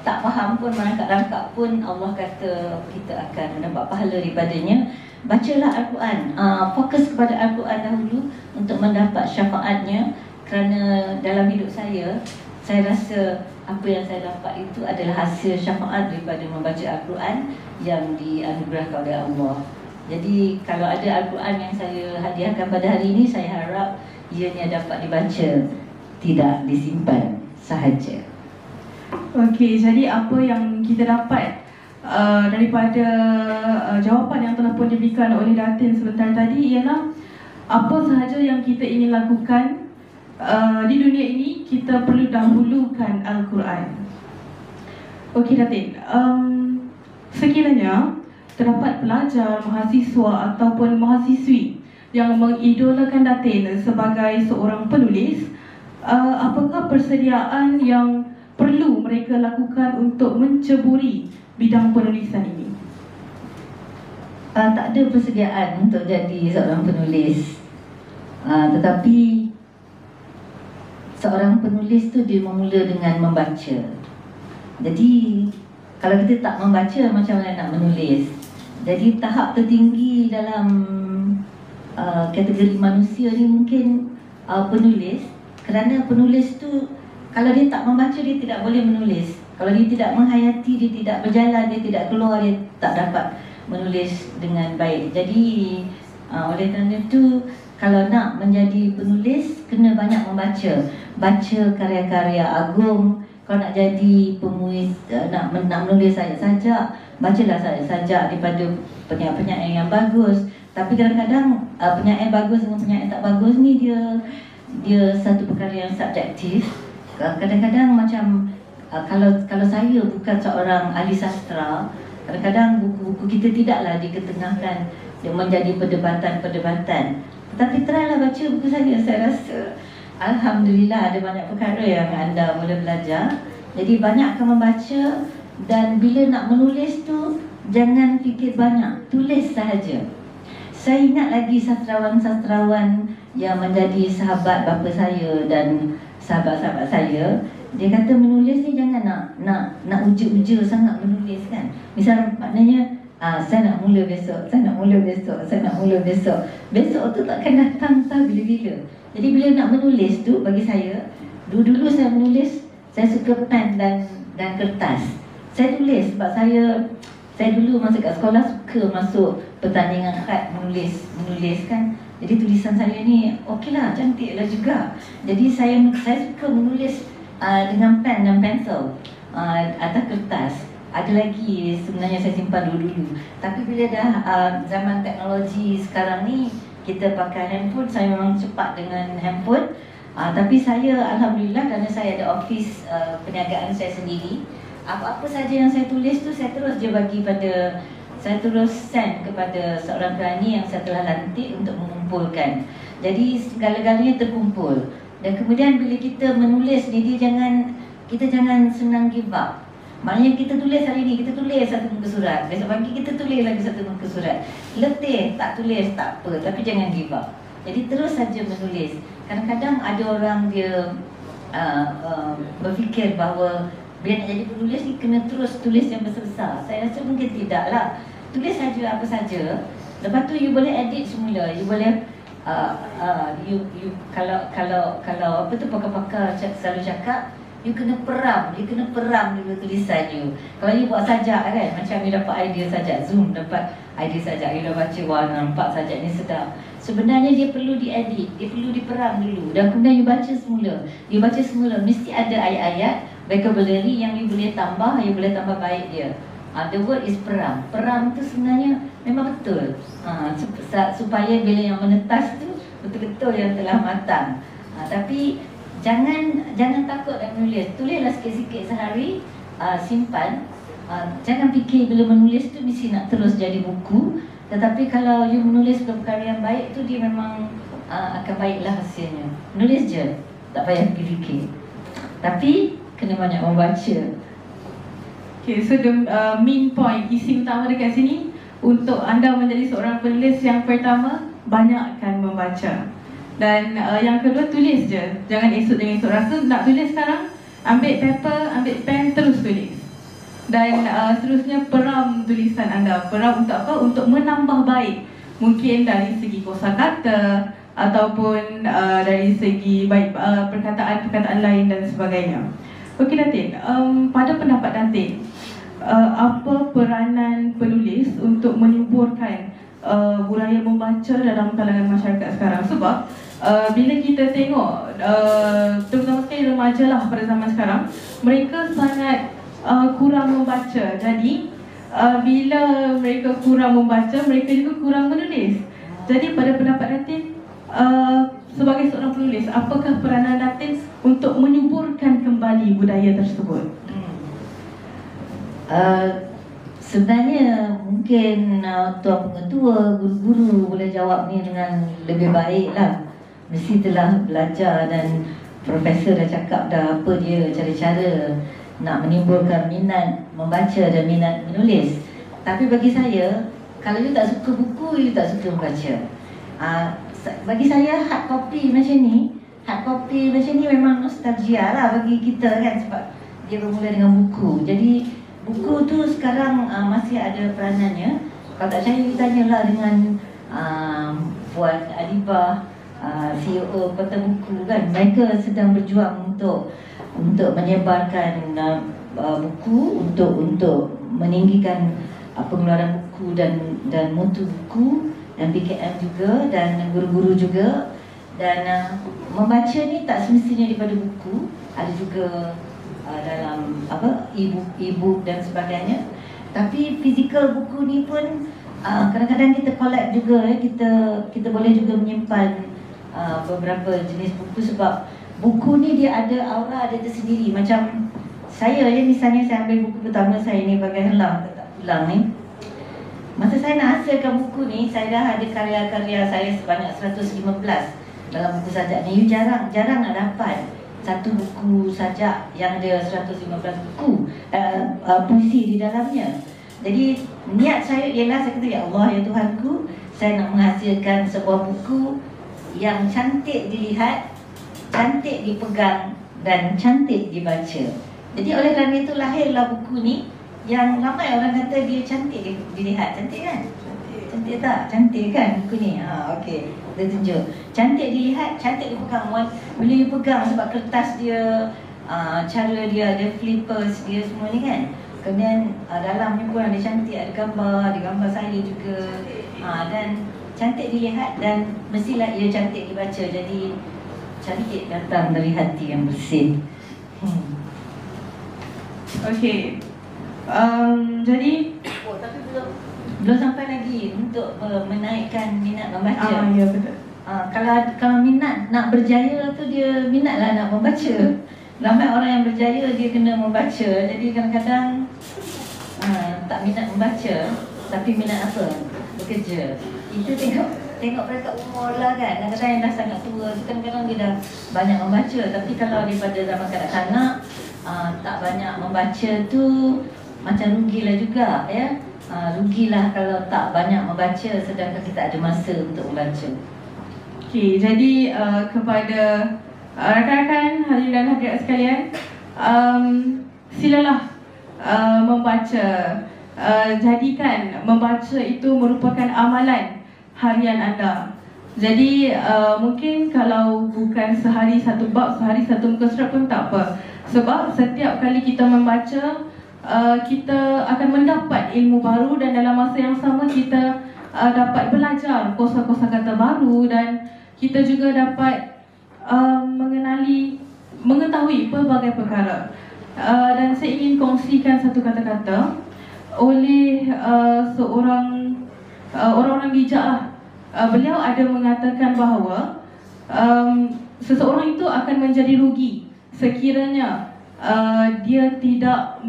Tak faham pun, merangkak-rangkak pun, Allah kata kita akan mendapat pahala daripadanya. Bacalah Al-Quran, fokus kepada Al-Quran dahulu untuk mendapat syafaatnya. Kerana dalam hidup saya rasa apa yang saya dapat itu adalah hasil syafaat daripada membaca Al-Quran yang dianugerahkan oleh Allah. Jadi kalau ada Al-Quran yang saya hadiahkan pada hari ini, saya harap ianya dapat dibaca, tidak disimpan sahaja. Okey, jadi apa yang kita dapat daripada jawapan yang telah pun diberikan oleh Datin sebentar tadi ialah apa sahaja yang kita ingin lakukan di dunia ini, kita perlu dahulukan Al-Quran. Okey Datin, sekiranya terdapat pelajar, mahasiswa ataupun mahasiswi yang mengidolakan Datin sebagai seorang penulis, apakah persediaan yang perlu mereka lakukan untuk menceburi bidang penulisan ini? Tak ada persediaan untuk jadi seorang penulis, tetapi seorang penulis tu dia memula dengan membaca. Jadi kalau kita tak membaca, macam mana nak menulis? Jadi tahap tertinggi dalam kategori manusia ni mungkin penulis. Kerana penulis tu kalau dia tak membaca, dia tidak boleh menulis. Kalau dia tidak menghayati, dia tidak berjalan, dia tidak keluar, dia tak dapat menulis dengan baik. Jadi oleh kerana itu, kalau nak menjadi penulis, kena banyak membaca. Baca karya-karya agung. Kalau nak jadi penulis, nak menulis sajak, bacalah sajak daripada penyair-penyair yang bagus. Tapi kadang-kadang penyair bagus dengan penyair tak bagus ni dia satu perkara yang subjektif. kadang-kadang macam kalau saya bukan seorang ahli sastra, kadang-kadang buku-buku kita tidaklah diketengahkan menjadi perdebatan-perdebatan. Tetapi trylah baca buku saya rasa alhamdulillah ada banyak perkara yang anda boleh belajar. Jadi banyakkan membaca, dan bila nak menulis tu jangan fikir banyak, tulis sahaja. Saya ingat lagi sastrawan-sastrawan yang menjadi sahabat bapa saya dan sahabat-sahabat saya. Dia kata menulis ni jangan nak uja-uja sangat menulis kan. Misal maknanya saya nak mula besok, saya nak mula besok, saya nak mula besok. Besok tu takkan datang tak bila-bila. Jadi bila nak menulis tu bagi saya, dulu saya menulis, saya suka pen dan kertas. Saya tulis sebab saya dulu masa kat sekolah suka masuk pertandingan khat menulis kan. Jadi tulisan saya ni okeylah, cantiklah juga. Jadi saya suka menulis dengan pen dan pensel atas kertas. Ada lagi sebenarnya saya simpan dulu. Tapi bila dah zaman teknologi sekarang ni, kita pakai handphone, saya memang cepat dengan handphone. Tapi saya alhamdulillah kerana saya ada office perniagaan saya sendiri. Apa-apa saja yang saya tulis tu saya terus send kepada seorang penyanyi yang saya telah lantik untuk mengumpulkan. Jadi segala-galanya terkumpul. Dan kemudian bila kita menulis ni, kita jangan senang give up. Maknanya kita tulis hari ni, kita tulis satu muka surat, besok pagi kita tulis lagi satu muka surat. Letih tak tulis tak apa, tapi jangan give up. Jadi terus saja menulis. Kadang-kadang ada orang dia berfikir bahawa bila nak jadi penulis ni kena terus tulis yang besar-besar. Saya rasa mungkin tidaklah. Tulis saja apa saja. Lepas tu you boleh edit semula. You boleh kalau apa tu pakar-pakar selalu cakap, you kena peram dulu tulisan you. Kalau you buat sajak kan, macam you dapat idea sajak Zoom, dapat idea sajak, you dah baca, wah nampak sajak ni sedap. Sebenarnya dia perlu diedit, dia perlu diperam dulu, dan kemudian you baca semula. You baca semula, mesti ada ayat-ayat vocabulary yang you boleh tambah baik dia. The word is peram. Peram tu sebenarnya memang betul. Supaya bila yang menetas tu betul-betul yang telah matang. Tapi jangan takut dan menulis. Tulislah sikit-sikit sehari, simpan. Jangan fikir bila menulis tu mesti nak terus jadi buku. Tetapi kalau you menulis perkara yang baik tu, dia memang akan baiklah hasilnya. Menulis je, tak payah fikir. Tapi kena banyak membaca. Okay, so the main point, isi utama dekat sini, untuk anda menjadi seorang penulis yang pertama, banyakkan membaca. Dan yang kedua, tulis je. Jangan esok rasa nak tulis sekarang, ambil paper, ambil pen, terus tulis. Dan seterusnya peram tulisan anda. Peram untuk apa? Untuk menambah baik. Mungkin dari segi kosakata ataupun dari segi baik perkataan-perkataan lain dan sebagainya. Okey Datin, pada pendapat Datin, apa peranan penulis untuk menyuburkan budaya membaca dalam kalangan masyarakat sekarang? Sebab bila kita tengok terutama sekali remaja lah pada zaman sekarang, mereka sangat kurang membaca. Jadi bila mereka kurang membaca, mereka juga kurang menulis. Jadi pada pendapat Datin, sebagai seorang penulis, apakah peranan Datin untuk menyuburkan kembali budaya tersebut? Sebenarnya mungkin tuan pengetua, guru-guru boleh jawab ni dengan lebih baik lah. Mesti telah belajar dan profesor dah cakap dah apa dia cara-cara nak menimbulkan minat membaca dan minat menulis. Tapi bagi saya, kalau you tak suka buku, you tak suka membaca. Bagi saya hard copy macam ni memang nostalgia lah bagi kita kan, sebab dia bermula dengan buku. Jadi buku tu sekarang masih ada peranannya. Kalau tak percaya, tanyalah dengan Puan Adibah, CEO Kota Buku kan. Mereka sedang berjuang untuk menyebarkan buku, untuk meninggikan pengeluaran buku dan mutu buku, dan PKM juga, dan guru-guru juga. Dan membaca ni tak semestinya daripada buku, ada juga dalam e-book dan sebagainya. Tapi fizikal buku ni pun kadang-kadang kita collect juga. Kita boleh juga menyimpan beberapa jenis buku, sebab buku ni dia ada aura dia tersendiri. Macam saya je misalnya, saya ambil buku pertama saya ni bagai helang, tak pulang ni. Masa saya nak hasilkan buku ni, saya dah ada karya-karya saya sebanyak 115 dalam buku sajak ni. You jarang nak dapat satu buku sajak yang ada 115 buku puisi di dalamnya. Jadi niat saya ialah, saya kata, ya Allah, ya Tuhanku, saya nak menghasilkan sebuah buku yang cantik dilihat, cantik dipegang dan cantik dibaca. Jadi oleh kerana itu lahirlah buku ni, yang ramai orang kata dia cantik dilihat. Cantik kan? Cantik tak? Cantik kan buku ni? Okey, kita tunjuk. Cantik dilihat, cantik dipegang. Bila you pegang, sebab kertas dia, cara dia, ada flippers dia semua ni kan. Kemudian dalamnya pun ada cantik, ada gambar saya juga. Dan cantik dilihat dan mestilah ia cantik dibaca. Jadi cantik datang dari hati yang bersih. Okey. Jadi Tapi belum sampai lagi untuk menaikkan minat membaca. ya betul. Kalau minat nak berjaya tu, dia minatlah nak membaca. Ramai orang yang berjaya dia kena membaca. Jadi kadang-kadang tak minat membaca, tapi minat apa? Bekerja. Itu tengok mereka umur lah kan. Kadang-kadang yang dah sangat tua tu kadang-kadang dia dah banyak membaca. Tapi kalau daripada zaman kanak-kanak tak banyak membaca tu, macam rugilah juga ya. Rugilah kalau tak banyak membaca sedangkan kita ada masa untuk membaca. Okey, jadi kepada rakan-rakan hadirin dan hadirat sekalian, silalah membaca. Jadikan membaca itu merupakan amalan harian anda. Jadi mungkin kalau bukan sehari satu bab, sehari satu muka surat pun tak apa. Sebab setiap kali kita membaca, kita akan mendapat ilmu baru dan dalam masa yang sama kita dapat belajar kosa-kosa kata baru dan kita juga dapat mengetahui pelbagai perkara. Dan saya ingin kongsikan satu kata-kata oleh orang-orang bijak lah. Beliau ada mengatakan bahawa seseorang itu akan menjadi rugi sekiranya dia tidak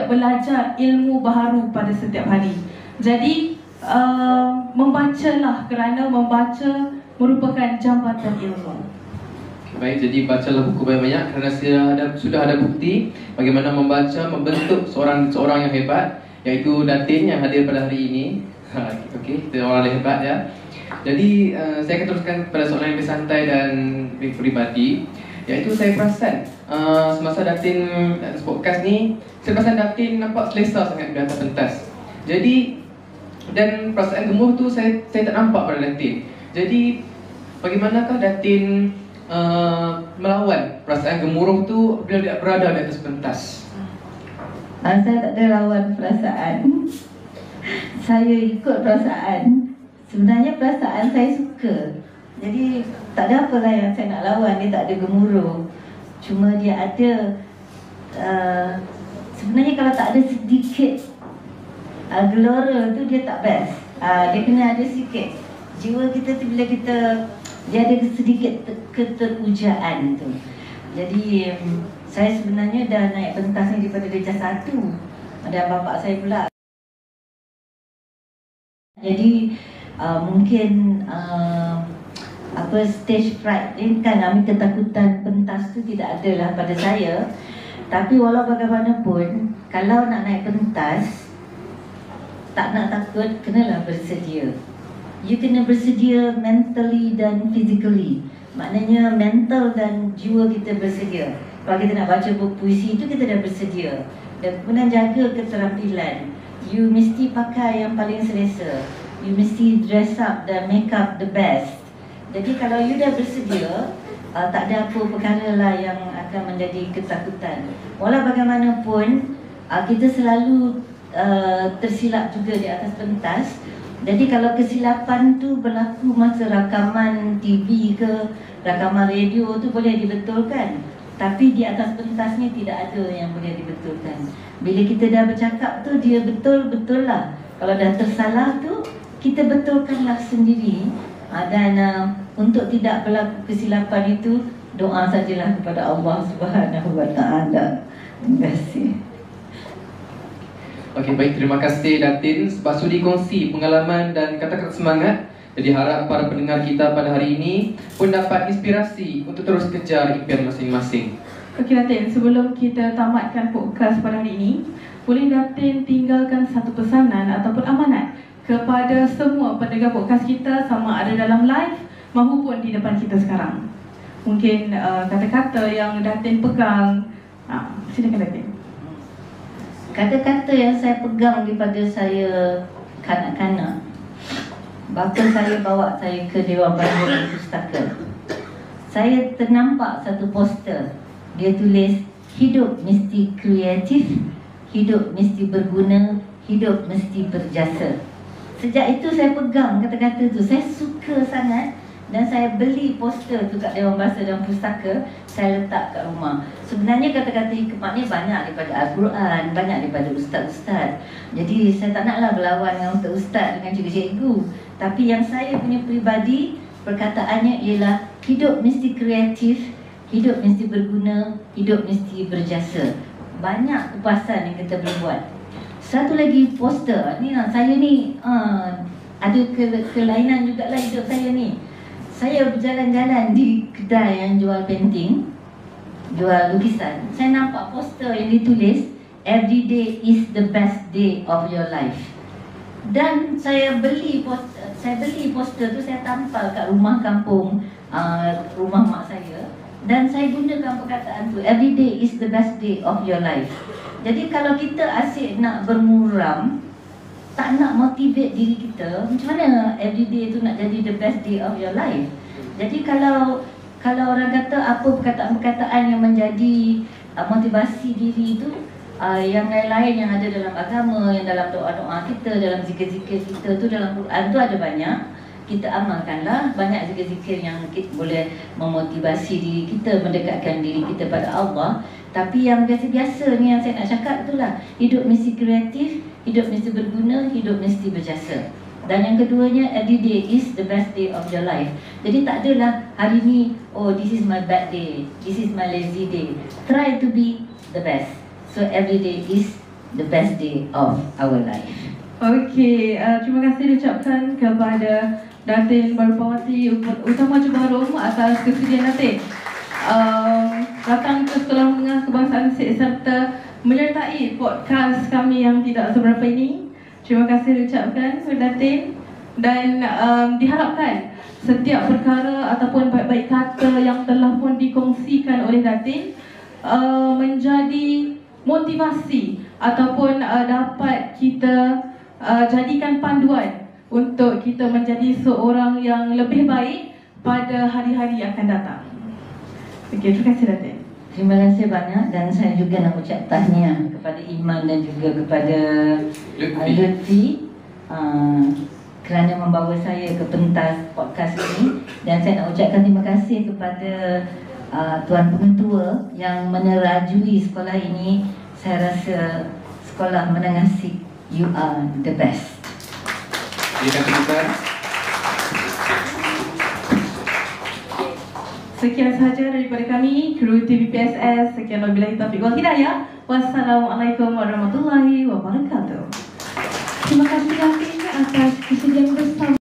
belajar ilmu baru pada setiap hari. Jadi membacalah, kerana membaca merupakan jambatan ilmu. Baik, jadi bacalah buku banyak-banyak kerana sudah ada bukti bagaimana membaca membentuk seorang yang hebat, iaitu Datin yang hadir pada hari ini. Okey, kita orang yang hebat ya. Jadi saya akan teruskan pada soalan yang bersantai dan peribadi, iaitu saya perasan semasa Datin podcast ni, saya perasan Datin nampak selesa sangat di atas pentas. Jadi dan perasaan gemuruh tu saya tak nampak pada Datin. Jadi bagaimanakah Datin melawan perasaan gemuruh tu bila dia berada di atas pentas? Saya tak ada lawan perasaan. Saya ikut perasaan. Sebenarnya perasaan saya suka. Jadi tak ada apalah yang saya nak lawan. Dia tak ada gemuruh. Cuma dia ada sebenarnya kalau tak ada sedikit gelora tu dia tak best. Dia kena ada sikit. Jiwa kita tu bila dia ada sedikit keterpujaan tu. Jadi saya sebenarnya dah naik pentas ni daripada darjah 1. Dan bapak saya pula. Jadi mungkin stage fright ni kan, ketakutan pentas tu tidak adalah pada saya. Tapi walau bagaimanapun, kalau nak naik pentas, tak nak takut, kenalah bersedia. You kena bersedia mentally dan physically. Maknanya mental dan jiwa kita bersedia. Kalau kita nak baca buku puisi itu, kita dah bersedia. Dan kemudian jaga keterampilan. You mesti pakai yang paling selesa. You mesti dress up dan make up the best. Jadi kalau you dah bersedia, tak ada apa perkara lah yang akan menjadi ketakutan. Walau bagaimanapun, kita selalu tersilap juga di atas pentas. Jadi kalau kesilapan tu berlaku masa rakaman TV ke rakaman radio tu boleh dibetulkan. Tapi di atas pentas ni tidak ada yang boleh dibetulkan. Bila kita dah bercakap tu, dia betul-betul lah. Kalau dah tersalah tu, kita betulkanlah sendiri. Dan untuk tidak berlaku kesilapan itu, doa sajalah kepada Allah Subhanahu wa Ta'ala. Terima kasih. Okey, baik, terima kasih Datin sebab sudi kongsi pengalaman dan kata-kata semangat. Jadi harap para pendengar kita pada hari ini pun dapat inspirasi untuk terus kejar impian masing-masing. Okey Datin, sebelum kita tamatkan podcast pada hari ini, boleh Datin tinggalkan satu pesanan ataupun amanat kepada semua pendengar podcast kita, sama ada dalam live maupun di depan kita sekarang. Mungkin kata-kata yang Datin pegang. Silakan Datin. Kata-kata yang saya pegang daripada saya kanak-kanak, bapa saya bawa saya ke Dewan Bahasa dan Pustaka. Saya ternampak satu poster. Dia tulis, hidup mesti kreatif, hidup mesti berguna, hidup mesti berjasa. Sejak itu saya pegang kata-kata tu. Saya suka sangat dan saya beli poster tu kat Dewan Bahasa dan Pustaka. Saya letak kat rumah. Sebenarnya kata-kata hikmat ni banyak daripada Al-Quran, banyak daripada ustaz-ustaz. Jadi saya tak naklah berlawan dengan ustaz-ustaz, dengan cikgu-cikgu. Tapi yang saya punya peribadi, perkataannya ialah hidup mesti kreatif, hidup mesti berguna, hidup mesti berjasa. Banyak kepuasan yang kita boleh buat. Satu lagi poster ni, saya ni ada kelainan jugalah hidup saya ni. Saya berjalan-jalan di kedai yang jual painting, jual lukisan. Saya nampak poster yang ditulis, every day is the best day of your life. Dan saya beli poster tu, saya tampal kat rumah kampung, rumah mak saya. Dan saya gunakan perkataan tu, every day is the best day of your life. Jadi kalau kita asyik nak bermuram, tak nak motivate diri kita, macam mana every day tu nak jadi the best day of your life? Jadi kalau orang kata apa perkataan-perkataan yang menjadi motivasi diri itu, yang lain-lain yang ada dalam agama, yang dalam doa-doa kita, dalam zikir-zikir kita tu, dalam Quran tu ada banyak. Kita amalkanlah. Banyak zikir-zikir yang boleh memotivasi diri kita, mendekatkan diri kita pada Allah. Tapi yang biasa-biasa ni yang saya nak cakap itulah, hidup mesti kreatif, hidup mesti berguna, hidup mesti berjasa. Dan yang keduanya, every day is the best day of your life. Jadi tak adalah hari ni, oh this is my bad day, this is my lazy day. Try to be the best. So every day is the best day of our life. Okey, terima kasih diucapkan kepada Datin Barupawati Utama Jubaharum atas kesediaan Datin datang ke Sekolah Menengah Kebangsaan serta menyertai podcast kami yang tidak seberapa ini. Terima kasih diucapkan kepada Datin. Dan diharapkan setiap perkara ataupun baik-baik kata yang telah pun dikongsikan oleh Datin menjadi motivasi ataupun dapat kita jadikan panduan untuk kita menjadi seorang yang lebih baik pada hari-hari yang akan datang. Okey, terima kasih Datin. Terima kasih banyak dan saya juga nak ucap tahniah kepada Iman dan juga kepada Lutfi kerana membawa saya ke pentas podcast ini. Dan saya nak ucapkan terima kasih kepada Tuan Pengetua yang menerajui sekolah ini. Saya rasa Sekolah Menengah SIK, you are the best. Silakan tepukan. Sekian sahaja daripada kami, kru TVPSS. Sekian wabillahi taufiq wal hidayah. Wassalamualaikum warahmatullahi wabarakatuh. Terima kasih Datin atas kesediaan bersama.